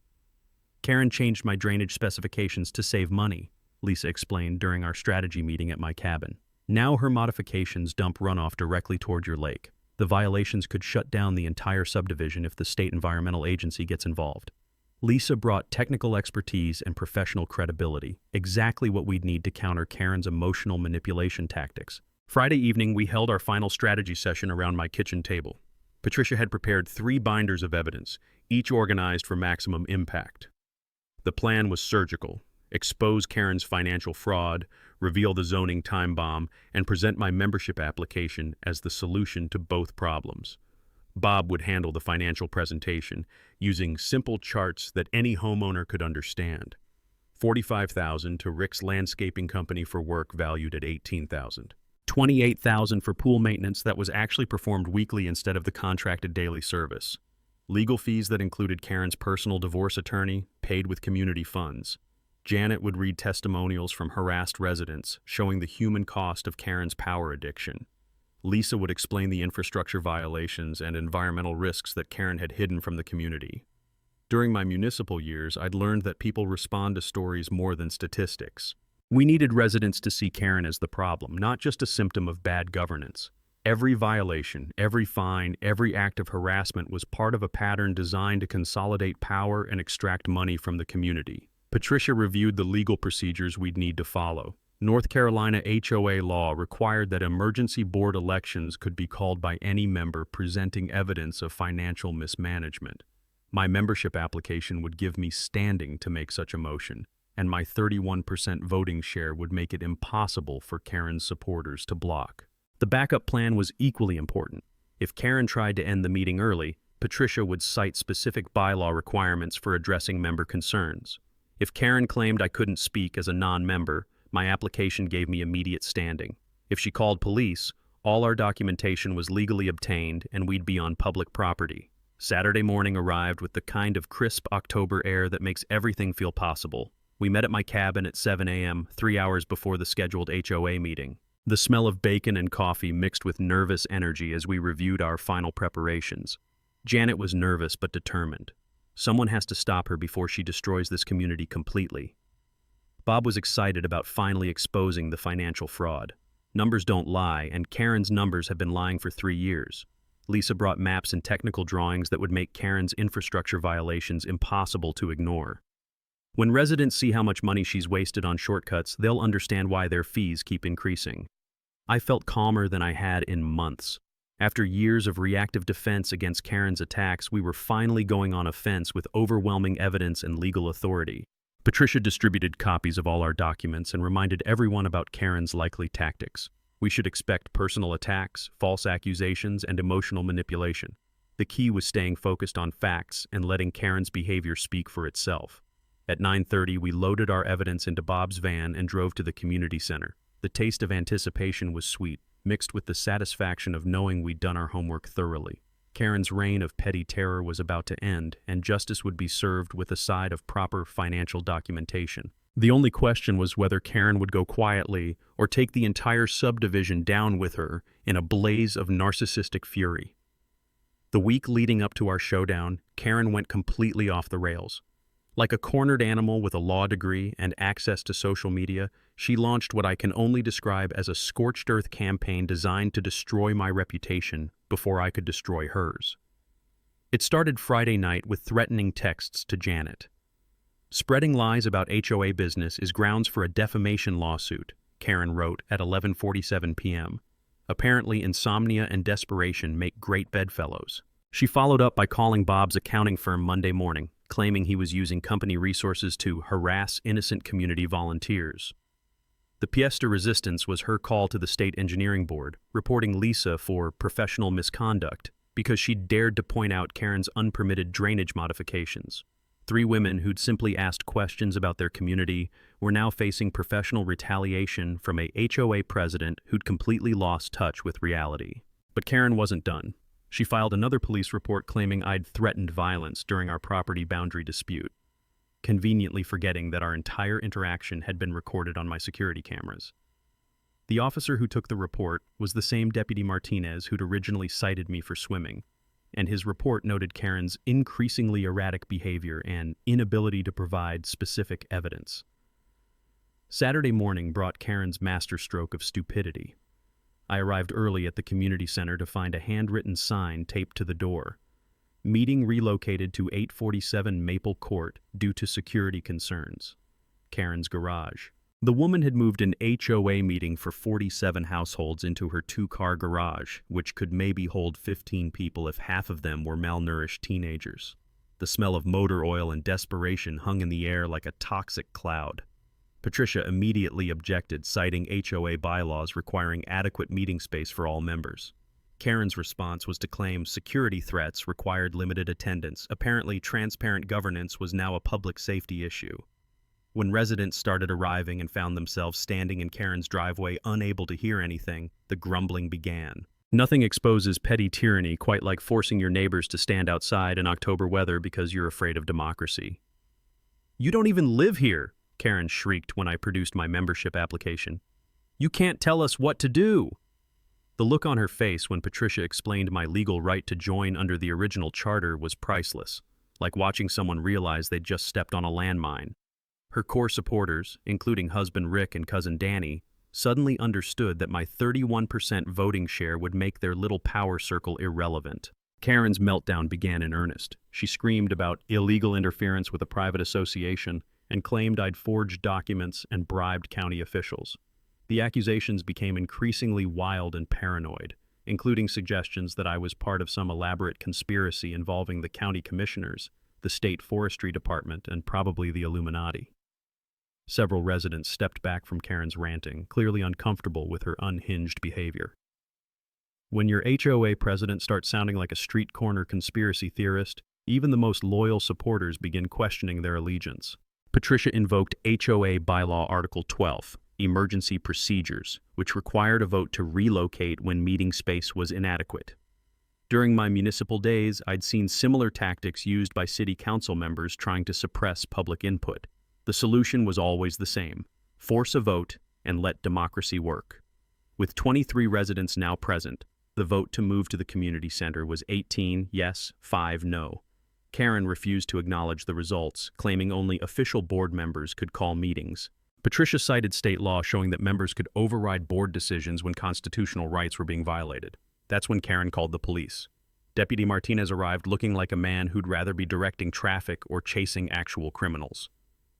"Karen changed my drainage specifications to save money," Lisa explained during our strategy meeting at my cabin. "Now her modifications dump runoff directly toward your lake. The violations could shut down the entire subdivision if the state environmental agency gets involved." Lisa brought technical expertise and professional credibility, exactly what we'd need to counter Karen's emotional manipulation tactics. Friday evening, we held our final strategy session around my kitchen table. Patricia had prepared 3 binders of evidence, each organized for maximum impact. The plan was surgical: expose Karen's financial fraud, reveal the zoning time bomb, and present my membership application as the solution to both problems. Bob would handle the financial presentation, using simple charts that any homeowner could understand. $45,000 to Rick's landscaping company for work valued at $18,000. $28,000 for pool maintenance that was actually performed weekly instead of the contracted daily service. Legal fees that included Karen's personal divorce attorney, paid with community funds. Janet would read testimonials from harassed residents, showing the human cost of Karen's power addiction. Lisa would explain the infrastructure violations and environmental risks that Karen had hidden from the community. During my municipal years, I'd learned that people respond to stories more than statistics. We needed residents to see Karen as the problem, not just a symptom of bad governance. Every violation, every fine, every act of harassment was part of a pattern designed to consolidate power and extract money from the community. Patricia reviewed the legal procedures we'd need to follow. North Carolina HOA law required that emergency board elections could be called by any member presenting evidence of financial mismanagement. My membership application would give me standing to make such a motion, and my 31% voting share would make it impossible for Karen's supporters to block. The backup plan was equally important. If Karen tried to end the meeting early, Patricia would cite specific bylaw requirements for addressing member concerns. If Karen claimed I couldn't speak as a non-member, my application gave me immediate standing. If she called police, all our documentation was legally obtained and we'd be on public property. Saturday morning arrived with the kind of crisp October air that makes everything feel possible. We met at my cabin at 7 a.m., 3 hours before the scheduled HOA meeting. The smell of bacon and coffee mixed with nervous energy as we reviewed our final preparations. Janet was nervous but determined. Someone has to stop her before she destroys this community completely. Bob was excited about finally exposing the financial fraud. Numbers don't lie, and Karen's numbers have been lying for 3 years. Lisa brought maps and technical drawings that would make Karen's infrastructure violations impossible to ignore. When residents see how much money she's wasted on shortcuts, they'll understand why their fees keep increasing. I felt calmer than I had in months. After years of reactive defense against Karen's attacks, we were finally going on offense with overwhelming evidence and legal authority. Patricia distributed copies of all our documents and reminded everyone about Karen's likely tactics. We should expect personal attacks, false accusations, and emotional manipulation. The key was staying focused on facts and letting Karen's behavior speak for itself. At 9:30, we loaded our evidence into Bob's van and drove to the community center. The taste of anticipation was sweet, mixed with the satisfaction of knowing we'd done our homework thoroughly. Karen's reign of petty terror was about to end, and justice would be served with a side of proper financial documentation. The only question was whether Karen would go quietly or take the entire subdivision down with her in a blaze of narcissistic fury. The week leading up to our showdown, Karen went completely off the rails. Like a cornered animal with a law degree and access to social media, she launched what I can only describe as a scorched earth campaign designed to destroy my reputation before I could destroy hers. It started Friday night with threatening texts to Janet. "Spreading lies about HOA business is grounds for a defamation lawsuit," Karen wrote at 11:47 p.m. Apparently, insomnia and desperation make great bedfellows. She followed up by calling Bob's accounting firm Monday morning, claiming he was using company resources to harass innocent community volunteers. The pièce de resistance was her call to the state engineering board, reporting Lisa for professional misconduct because she dared to point out Karen's unpermitted drainage modifications. 3 women who'd simply asked questions about their community were now facing professional retaliation from a HOA president who'd completely lost touch with reality. But Karen wasn't done. She filed another police report claiming I'd threatened violence during our property boundary dispute, conveniently forgetting that our entire interaction had been recorded on my security cameras. The officer who took the report was the same Deputy Martinez who'd originally cited me for swimming, and his report noted Karen's increasingly erratic behavior and inability to provide specific evidence. Saturday morning brought Karen's masterstroke of stupidity. I arrived early at the community center to find a handwritten sign taped to the door. Meeting relocated to 847 Maple Court due to security concerns. Karen's garage. The woman had moved an HOA meeting for 47 households into her 2-car garage, which could maybe hold 15 people if half of them were malnourished teenagers. The smell of motor oil and desperation hung in the air like a toxic cloud. Patricia immediately objected, citing HOA bylaws requiring adequate meeting space for all members. Karen's response was to claim security threats required limited attendance. Apparently, transparent governance was now a public safety issue. When residents started arriving and found themselves standing in Karen's driveway unable to hear anything, the grumbling began. Nothing exposes petty tyranny quite like forcing your neighbors to stand outside in October weather because you're afraid of democracy. "You don't even live here," Karen shrieked when I produced my membership application. "You can't tell us what to do." The look on her face when Patricia explained my legal right to join under the original charter was priceless, like watching someone realize they'd just stepped on a landmine. Her core supporters, including husband Rick and cousin Danny, suddenly understood that my 31% voting share would make their little power circle irrelevant. Karen's meltdown began in earnest. She screamed about illegal interference with a private association and claimed I'd forged documents and bribed county officials. The accusations became increasingly wild and paranoid, including suggestions that I was part of some elaborate conspiracy involving the county commissioners, the state forestry department, and probably the Illuminati. Several residents stepped back from Karen's ranting, clearly uncomfortable with her unhinged behavior. When your HOA president starts sounding like a street corner conspiracy theorist, even the most loyal supporters begin questioning their allegiance. Patricia invoked HOA Bylaw Article 12, Emergency Procedures, which required a vote to relocate when meeting space was inadequate. During my municipal days, I'd seen similar tactics used by city council members trying to suppress public input. The solution was always the same: force a vote and let democracy work. With 23 residents now present, the vote to move to the community center was 18 yes, 5 no. Karen refused to acknowledge the results, claiming only official board members could call meetings. Patricia cited state law showing that members could override board decisions when constitutional rights were being violated. That's when Karen called the police. Deputy Martinez arrived looking like a man who'd rather be directing traffic or chasing actual criminals.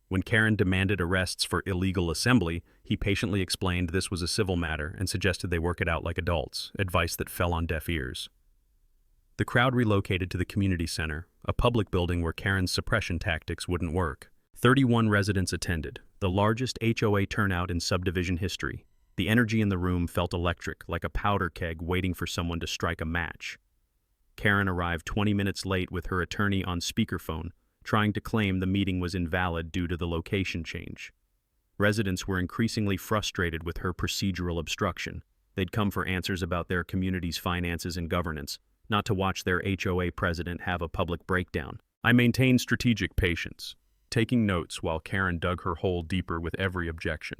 When Karen demanded arrests for illegal assembly, he patiently explained this was a civil matter and suggested they work it out like adults, advice that fell on deaf ears. The crowd relocated to the community center, a public building where Karen's suppression tactics wouldn't work. 31 residents attended, the largest HOA turnout in subdivision history. The energy in the room felt electric, like a powder keg waiting for someone to strike a match. Karen arrived 20 minutes late with her attorney on speakerphone, trying to claim the meeting was invalid due to the location change. Residents were increasingly frustrated with her procedural obstruction. They'd come for answers about their community's finances and governance, not to watch their HOA president have a public breakdown. I maintained strategic patience, taking notes while Karen dug her hole deeper with every objection.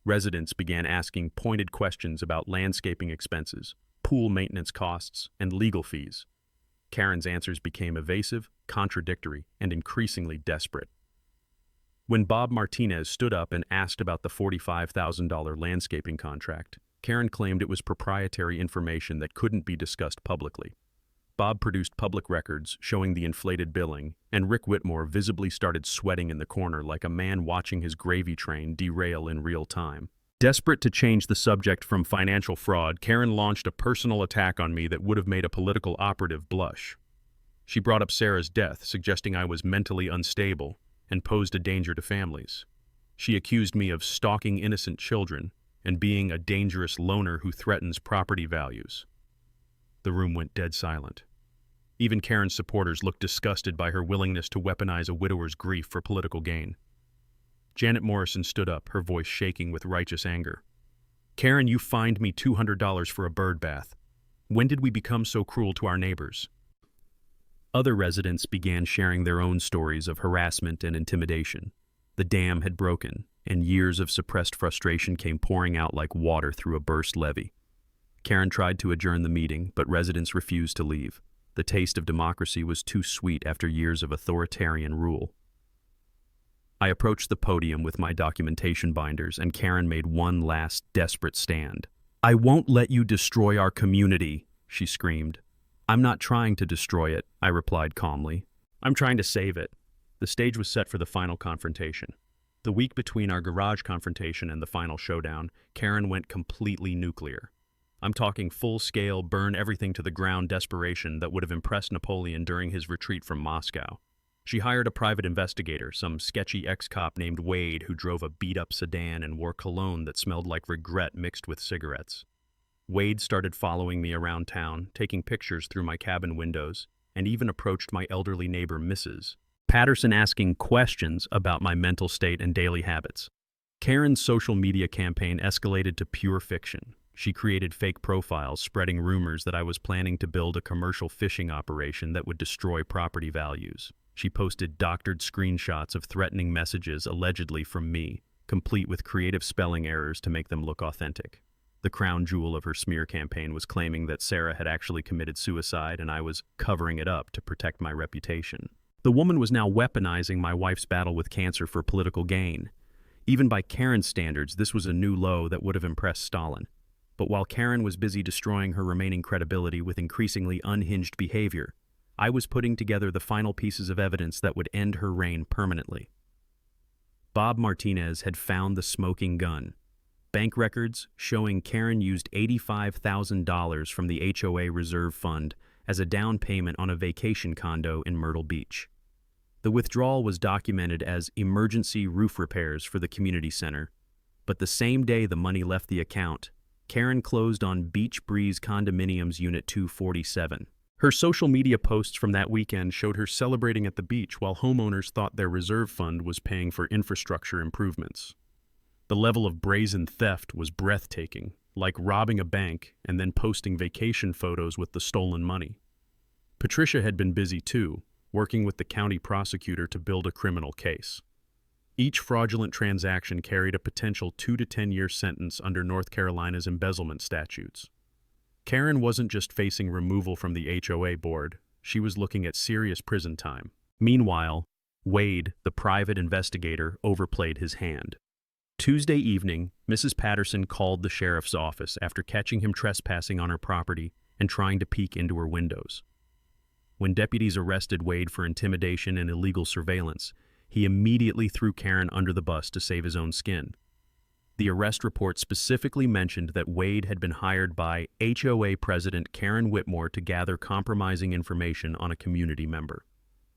Residents began asking pointed questions about landscaping expenses, pool maintenance costs, and legal fees. Karen's answers became evasive, contradictory, and increasingly desperate. When Bob Martinez stood up and asked about the $45,000 landscaping contract, Karen claimed it was proprietary information that couldn't be discussed publicly. Bob produced public records showing the inflated billing, and Rick Whitmore visibly started sweating in the corner like a man watching his gravy train derail in real time. Desperate to change the subject from financial fraud, Karen launched a personal attack on me that would have made a political operative blush. She brought up Sarah's death, suggesting I was mentally unstable and posed a danger to families. She accused me of stalking innocent children and being a dangerous loner who threatens property values. The room went dead silent. Even Karen's supporters looked disgusted by her willingness to weaponize a widower's grief for political gain. Janet Morrison stood up, her voice shaking with righteous anger. "Karen, you fined me $200 for a bird bath. When did we become so cruel to our neighbors?" Other residents began sharing their own stories of harassment and intimidation. The dam had broken, and years of suppressed frustration came pouring out like water through a burst levee. Karen tried to adjourn the meeting, but residents refused to leave. The taste of democracy was too sweet after years of authoritarian rule. I approached the podium with my documentation binders, and Karen made one last desperate stand. "I won't let you destroy our community," she screamed. "I'm not trying to destroy it," I replied calmly. "I'm trying to save it." The stage was set for the final confrontation. The week between our garage confrontation and the final showdown, Karen went completely nuclear. I'm talking full-scale, burn everything to the ground desperation that would have impressed Napoleon during his retreat from Moscow. She hired a private investigator, some sketchy ex-cop named Wade who drove a beat-up sedan and wore cologne that smelled like regret mixed with cigarettes. Wade started following me around town, taking pictures through my cabin windows, and even approached my elderly neighbor, Mrs. Patterson, asking questions about my mental state and daily habits. Karen's social media campaign escalated to pure fiction. She created fake profiles, spreading rumors that I was planning to build a commercial fishing operation that would destroy property values. She posted doctored screenshots of threatening messages allegedly from me, complete with creative spelling errors to make them look authentic. The crown jewel of her smear campaign was claiming that Sarah had actually committed suicide and I was covering it up to protect my reputation. The woman was now weaponizing my wife's battle with cancer for political gain. Even by Karen's standards, this was a new low that would have impressed Stalin. But while Karen was busy destroying her remaining credibility with increasingly unhinged behavior, I was putting together the final pieces of evidence that would end her reign permanently. Bob Martinez had found the smoking gun. Bank records showing Karen used $85,000 from the HOA Reserve Fund as a down payment on a vacation condo in Myrtle Beach. The withdrawal was documented as emergency roof repairs for the community center, but the same day the money left the account, Karen closed on Beach Breeze Condominiums Unit 247. Her social media posts from that weekend showed her celebrating at the beach while homeowners thought their reserve fund was paying for infrastructure improvements. The level of brazen theft was breathtaking, like robbing a bank and then posting vacation photos with the stolen money. Patricia had been busy too, working with the county prosecutor to build a criminal case. Each fraudulent transaction carried a potential 2 to 10-year sentence under North Carolina's embezzlement statutes. Karen wasn't just facing removal from the HOA board, she was looking at serious prison time. Meanwhile, Wade, the private investigator, overplayed his hand. Tuesday evening, Mrs. Patterson called the sheriff's office after catching him trespassing on her property and trying to peek into her windows. When deputies arrested Wade for intimidation and illegal surveillance, he immediately threw Karen under the bus to save his own skin. The arrest report specifically mentioned that Wade had been hired by HOA President Karen Whitmore to gather compromising information on a community member.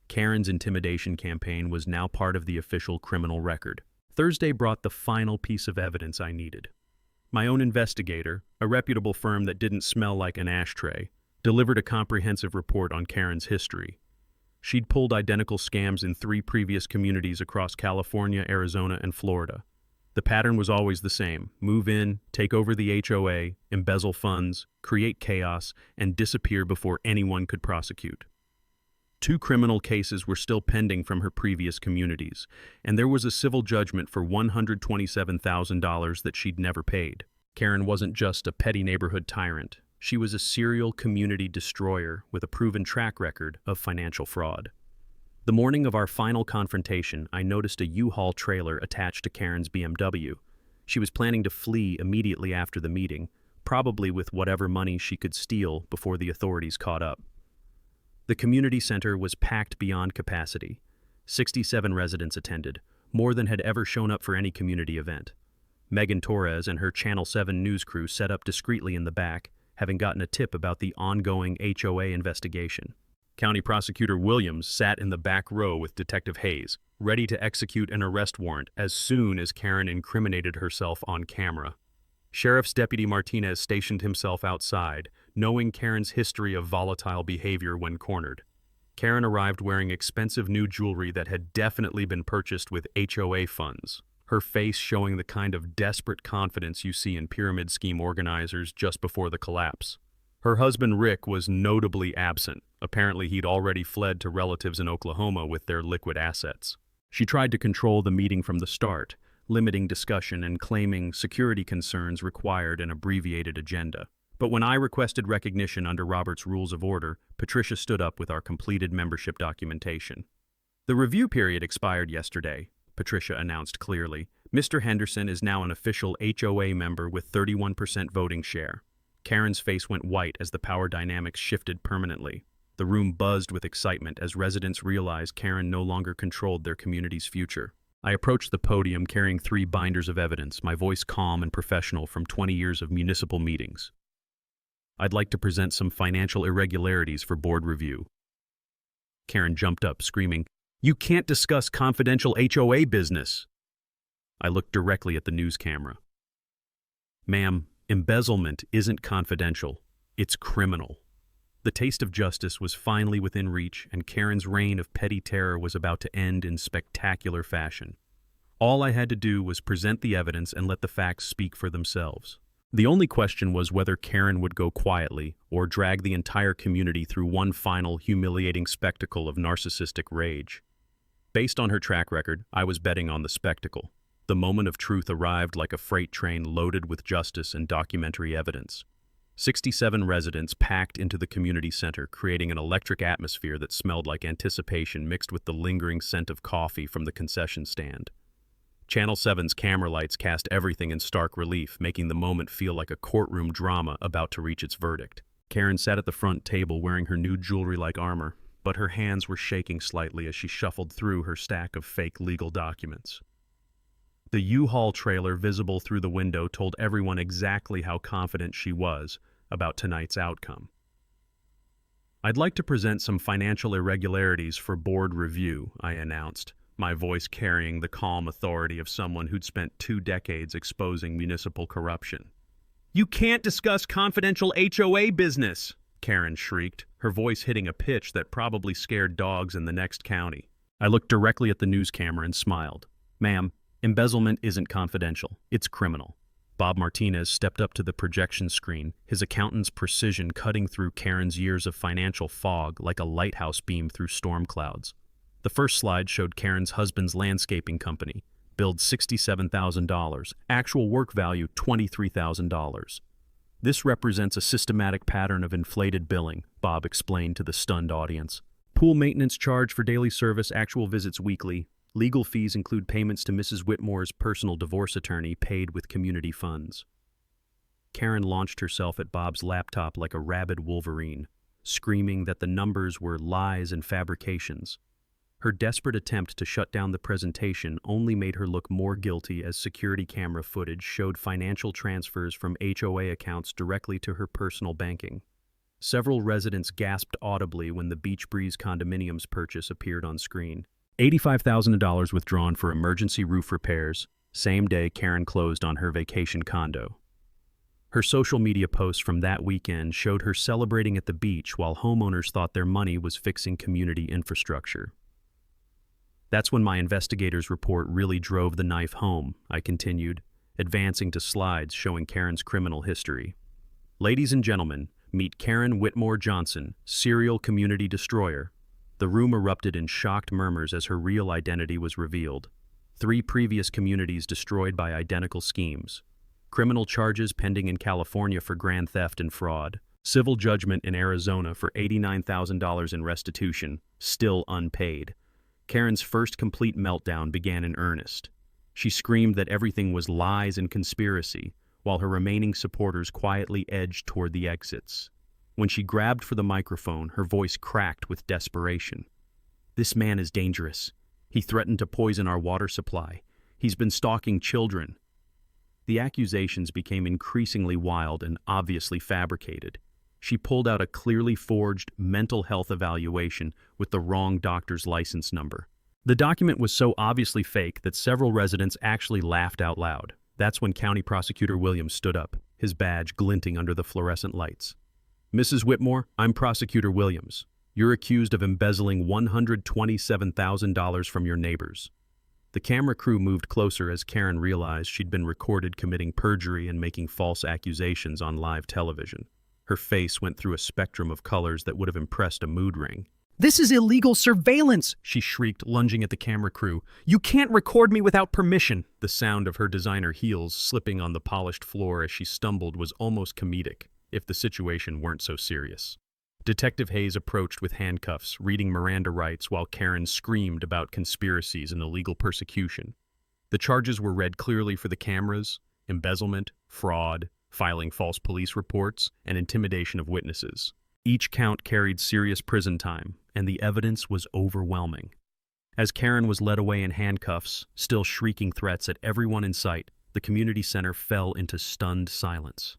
Karen's intimidation campaign was now part of the official criminal record. Thursday brought the final piece of evidence I needed. My own investigator, a reputable firm that didn't smell like an ashtray, delivered a comprehensive report on Karen's history. She'd pulled identical scams in 3 previous communities across California, Arizona, and Florida. The pattern was always the same: move in, take over the HOA, embezzle funds, create chaos, and disappear before anyone could prosecute. 2 criminal cases were still pending from her previous communities, and there was a civil judgment for $127,000 that she'd never paid. Karen wasn't just a petty neighborhood tyrant. She was a serial community destroyer with a proven track record of financial fraud. The morning of our final confrontation, I noticed a U-Haul trailer attached to Karen's BMW. She was planning to flee immediately after the meeting, probably with whatever money she could steal before the authorities caught up. The community center was packed beyond capacity. 67 residents attended, more than had ever shown up for any community event. Megan Torres and her Channel 7 news crew set up discreetly in the back, having gotten a tip about the ongoing HOA investigation. County Prosecutor Williams sat in the back row with Detective Hayes, ready to execute an arrest warrant as soon as Karen incriminated herself on camera. Sheriff's Deputy Martinez stationed himself outside, knowing Karen's history of volatile behavior when cornered. Karen arrived wearing expensive new jewelry that had definitely been purchased with HOA funds, her face showing the kind of desperate confidence you see in pyramid scheme organizers just before the collapse. Her husband Rick was notably absent. Apparently he'd already fled to relatives in Oklahoma with their liquid assets. She tried to control the meeting from the start, limiting discussion and claiming security concerns required an abbreviated agenda. But when I requested recognition under Robert's Rules of Order, Patricia stood up with our completed membership documentation. "The review period expired yesterday," Patricia announced clearly. "Mr. Henderson is now an official HOA member with 31% voting share." Karen's face went white as the power dynamics shifted permanently. The room buzzed with excitement as residents realized Karen no longer controlled their community's future. I approached the podium carrying 3 binders of evidence, my voice calm and professional from 20 years of municipal meetings. "I'd like to present some financial irregularities for board review." Karen jumped up, screaming, "You can't discuss confidential HOA business!" I looked directly at the news camera. "Ma'am, embezzlement isn't confidential. It's criminal." The taste of justice was finally within reach, and Karen's reign of petty terror was about to end in spectacular fashion. All I had to do was present the evidence and let the facts speak for themselves. The only question was whether Karen would go quietly or drag the entire community through one final humiliating spectacle of narcissistic rage. Based on her track record, I was betting on the spectacle. The moment of truth arrived like a freight train loaded with justice and documentary evidence. 67 residents packed into the community center, creating an electric atmosphere that smelled like anticipation mixed with the lingering scent of coffee from the concession stand. Channel 7's camera lights cast everything in stark relief, making the moment feel like a courtroom drama about to reach its verdict. Karen sat at the front table wearing her new jewelry-like armor, but her hands were shaking slightly as she shuffled through her stack of fake legal documents. The U-Haul trailer visible through the window told everyone exactly how confident she was about tonight's outcome. "I'd like to present some financial irregularities for board review," I announced, my voice carrying the calm authority of someone who'd spent 2 decades exposing municipal corruption. "You can't discuss confidential HOA business!" Karen shrieked, her voice hitting a pitch that probably scared dogs in the next county. I looked directly at the news camera and smiled. "Ma'am, embezzlement isn't confidential. It's criminal." Bob Martinez stepped up to the projection screen, his accountant's precision cutting through Karen's years of financial fog like a lighthouse beam through storm clouds. The first slide showed Karen's husband's landscaping company, billed $67,000, actual work value $23,000. "This represents a systematic pattern of inflated billing," Bob explained to the stunned audience. "Pool maintenance charge for daily service, actual visits weekly. Legal fees include payments to Mrs. Whitmore's personal divorce attorney paid with community funds." Karen launched herself at Bob's laptop like a rabid wolverine. screaming that the numbers were lies and fabrications. Her desperate attempt to shut down the presentation only made her look more guilty as security camera footage showed financial transfers from HOA accounts directly to her personal banking. Several residents gasped audibly when the Beach Breeze condominium's purchase appeared on screen. $85,000 withdrawn for emergency roof repairs, same day Karen closed on her vacation condo. Her social media posts from that weekend showed her celebrating at the beach while homeowners thought their money was fixing community infrastructure. That's when my investigators' report really drove the knife home, I continued, advancing to slides showing Karen's criminal history. Ladies and gentlemen, meet Karen Whitmore Johnson, serial community destroyer. The room erupted in shocked murmurs as her real identity was revealed. 3 previous communities destroyed by identical schemes. Criminal charges pending in California for grand theft and fraud. Civil judgment in Arizona for $89,000 in restitution, still unpaid. Karen's first complete meltdown began in earnest. She screamed that everything was lies and conspiracy, while her remaining supporters quietly edged toward the exits. When she grabbed for the microphone, her voice cracked with desperation. "This man is dangerous. He threatened to poison our water supply. He's been stalking children." The accusations became increasingly wild and obviously fabricated. She pulled out a clearly forged mental health evaluation with the wrong doctor's license number. The document was so obviously fake that several residents actually laughed out loud. That's when County Prosecutor Williams stood up, his badge glinting under the fluorescent lights. "Mrs. Whitmore, I'm Prosecutor Williams. You're accused of embezzling $127,000 from your neighbors." The camera crew moved closer as Karen realized she'd been recorded committing perjury and making false accusations on live television. Her face went through a spectrum of colors that would have impressed a mood ring. "This is illegal surveillance!" she shrieked, lunging at the camera crew. "You can't record me without permission!" The sound of her designer heels slipping on the polished floor as she stumbled was almost comedic, if the situation weren't so serious. Detective Hayes approached with handcuffs, reading Miranda rights while Karen screamed about conspiracies and illegal persecution. The charges were read clearly for the cameras: embezzlement, fraud, filing false police reports, and intimidation of witnesses. Each count carried serious prison time, and the evidence was overwhelming. As Karen was led away in handcuffs, still shrieking threats at everyone in sight, the community center fell into stunned silence.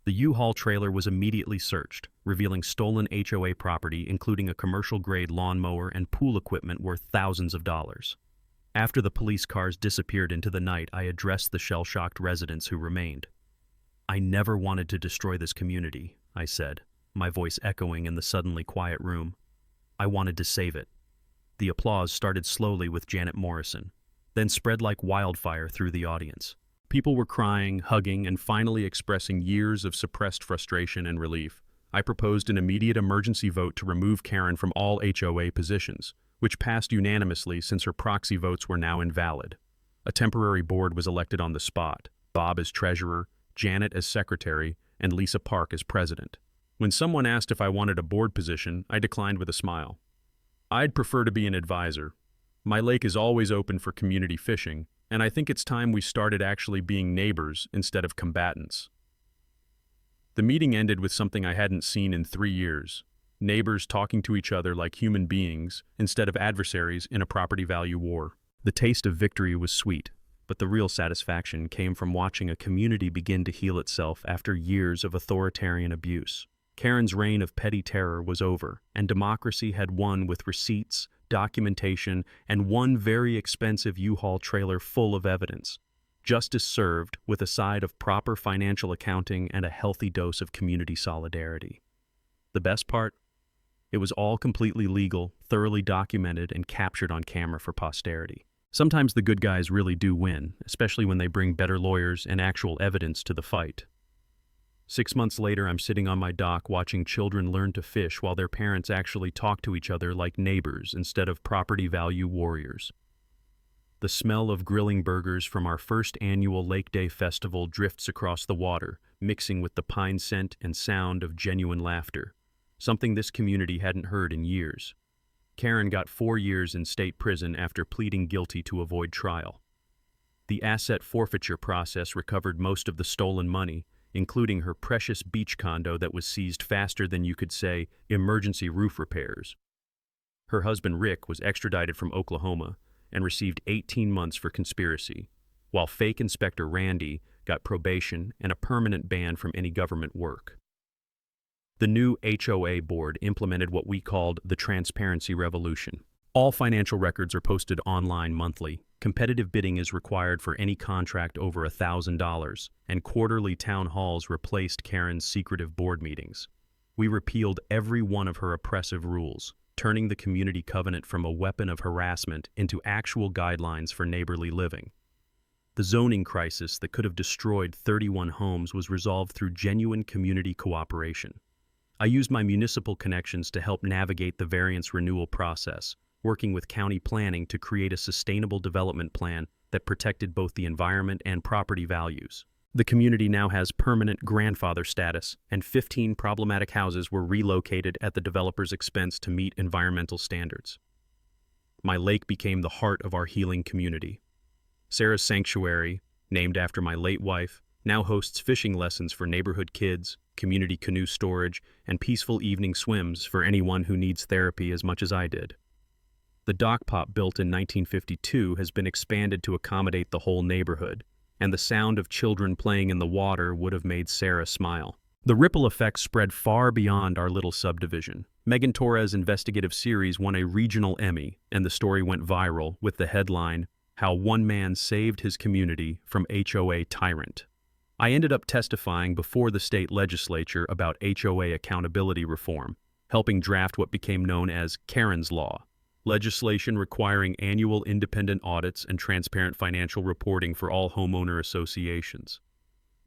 The U-Haul trailer was immediately searched, revealing stolen HOA property including a commercial-grade lawnmower and pool equipment worth thousands of dollars. After the police cars disappeared into the night, I addressed the shell-shocked residents who remained. "I never wanted to destroy this community," I said, my voice echoing in the suddenly quiet room. "I wanted to save it." The applause started slowly with Janet Morrison, then spread like wildfire through the audience. People were crying, hugging, and finally expressing years of suppressed frustration and relief. I proposed an immediate emergency vote to remove Karen from all HOA positions, which passed unanimously since her proxy votes were now invalid. A temporary board was elected on the spot, Bob as treasurer, Janet as secretary, and Lisa Park as president. When someone asked if I wanted a board position, I declined with a smile. "I'd prefer to be an advisor. My lake is always open for community fishing, and I think it's time we started actually being neighbors instead of combatants." The meeting ended with something I hadn't seen in 3 years: neighbors talking to each other like human beings instead of adversaries in a property value war. The taste of victory was sweet, but the real satisfaction came from watching a community begin to heal itself after years of authoritarian abuse. Karen's reign of petty terror was over, and democracy had won with receipts, documentation, and one very expensive U-Haul trailer full of evidence. Justice served with a side of proper financial accounting and a healthy dose of community solidarity. The best part? It was all completely legal, thoroughly documented, and captured on camera for posterity. Sometimes the good guys really do win, especially when they bring better lawyers and actual evidence to the fight. 6 months later, I'm sitting on my dock watching children learn to fish while their parents actually talk to each other like neighbors instead of property value warriors. The smell of grilling burgers from our first annual Lake Day Festival drifts across the water, mixing with the pine scent and sound of genuine laughter, something this community hadn't heard in years. Karen got 4 years in state prison after pleading guilty to avoid trial. The asset forfeiture process recovered most of the stolen money, including her precious beach condo that was seized faster than you could say emergency roof repairs. Her husband Rick was extradited from Oklahoma and received 18 months for conspiracy, while fake Inspector Randy got probation and a permanent ban from any government work. The new HOA board implemented what we called the transparency revolution. All financial records are posted online monthly. Competitive bidding is required for any contract over $1,000, and quarterly town halls replaced Karen's secretive board meetings. We repealed every one of her oppressive rules, turning the community covenant from a weapon of harassment into actual guidelines for neighborly living. The zoning crisis that could have destroyed 31 homes was resolved through genuine community cooperation. I used my municipal connections to help navigate the variance renewal process, working with county planning to create a sustainable development plan that protected both the environment and property values. The community now has permanent grandfather status, and 15 problematic houses were relocated at the developer's expense to meet environmental standards. My lake became the heart of our healing community. Sarah's Sanctuary, named after my late wife, now hosts fishing lessons for neighborhood kids, community canoe storage, and peaceful evening swims for anyone who needs therapy as much as I did. The dock pop built in 1952 has been expanded to accommodate the whole neighborhood, and the sound of children playing in the water would have made Sarah smile. The ripple effect spread far beyond our little subdivision. Megan Torres' investigative series won a regional Emmy, and the story went viral with the headline, "How One Man Saved His Community from HOA Tyrant." I ended up testifying before the state legislature about HOA accountability reform, helping draft what became known as Karen's Law, legislation requiring annual independent audits and transparent financial reporting for all homeowner associations.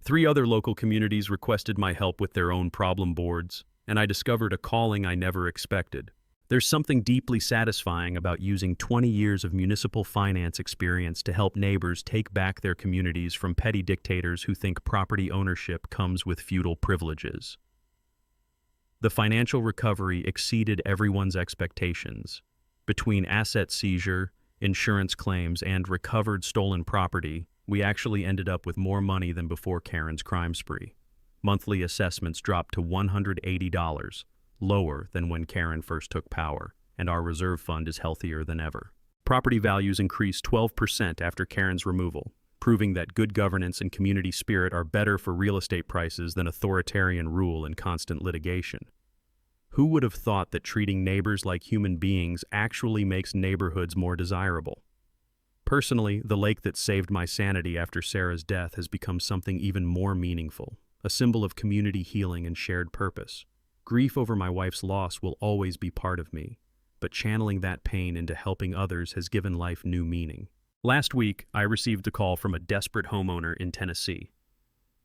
3 other local communities requested my help with their own problem boards, and I discovered a calling I never expected. There's something deeply satisfying about using 20 years of municipal finance experience to help neighbors take back their communities from petty dictators who think property ownership comes with feudal privileges. The financial recovery exceeded everyone's expectations. Between asset seizure, insurance claims, and recovered stolen property, we actually ended up with more money than before Karen's crime spree. Monthly assessments dropped to $180, lower than when Karen first took power, and our reserve fund is healthier than ever. Property values increased 12% after Karen's removal, proving that good governance and community spirit are better for real estate prices than authoritarian rule and constant litigation. Who would have thought that treating neighbors like human beings actually makes neighborhoods more desirable? Personally, the lake that saved my sanity after Sarah's death has become something even more meaningful, a symbol of community healing and shared purpose. Grief over my wife's loss will always be part of me, but channeling that pain into helping others has given life new meaning. Last week, I received a call from a desperate homeowner in Tennessee.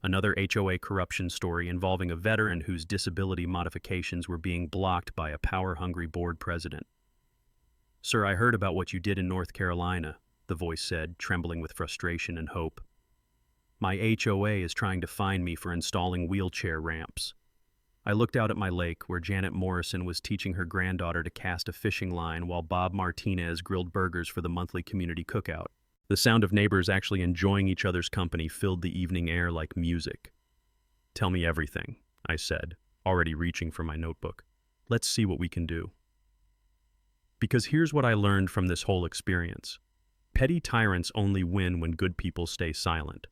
Another HOA corruption story involving a veteran whose disability modifications were being blocked by a power-hungry board president. "Sir, I heard about what you did in North Carolina," the voice said, trembling with frustration and hope. "My HOA is trying to fine me for installing wheelchair ramps." I looked out at my lake, where Janet Morrison was teaching her granddaughter to cast a fishing line while Bob Martinez grilled burgers for the monthly community cookout. The sound of neighbors actually enjoying each other's company filled the evening air like music. "Tell me everything," I said, already reaching for my notebook. "Let's see what we can do." Because here's what I learned from this whole experience. Petty tyrants only win when good people stay silent.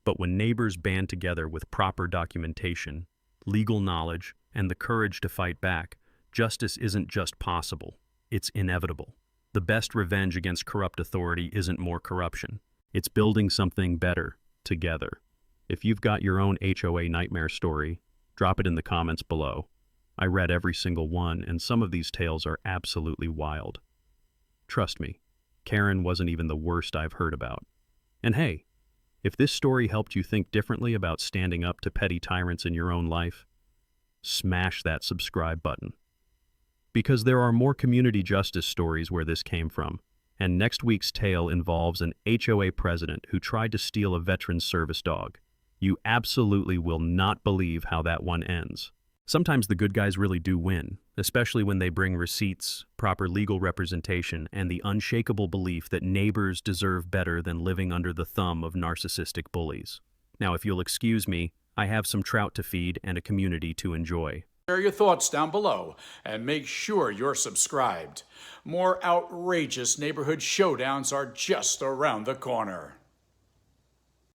But when neighbors band together with proper documentation, legal knowledge, and the courage to fight back, justice isn't just possible, it's inevitable. The best revenge against corrupt authority isn't more corruption. It's building something better, together. If you've got your own HOA nightmare story, drop it in the comments below. I read every single one, and some of these tales are absolutely wild. Trust me, Karen wasn't even the worst I've heard about. And hey, if this story helped you think differently about standing up to petty tyrants in your own life, smash that subscribe button. Because there are more community justice stories where this came from, and next week's tale involves an HOA president who tried to steal a veteran's service dog. You absolutely will not believe how that one ends. Sometimes the good guys really do win, especially when they bring receipts, proper legal representation, and the unshakable belief that neighbors deserve better than living under the thumb of narcissistic bullies. Now, if you'll excuse me, I have some trout to feed and a community to enjoy. Share your thoughts down below and make sure you're subscribed. More outrageous neighborhood showdowns are just around the corner.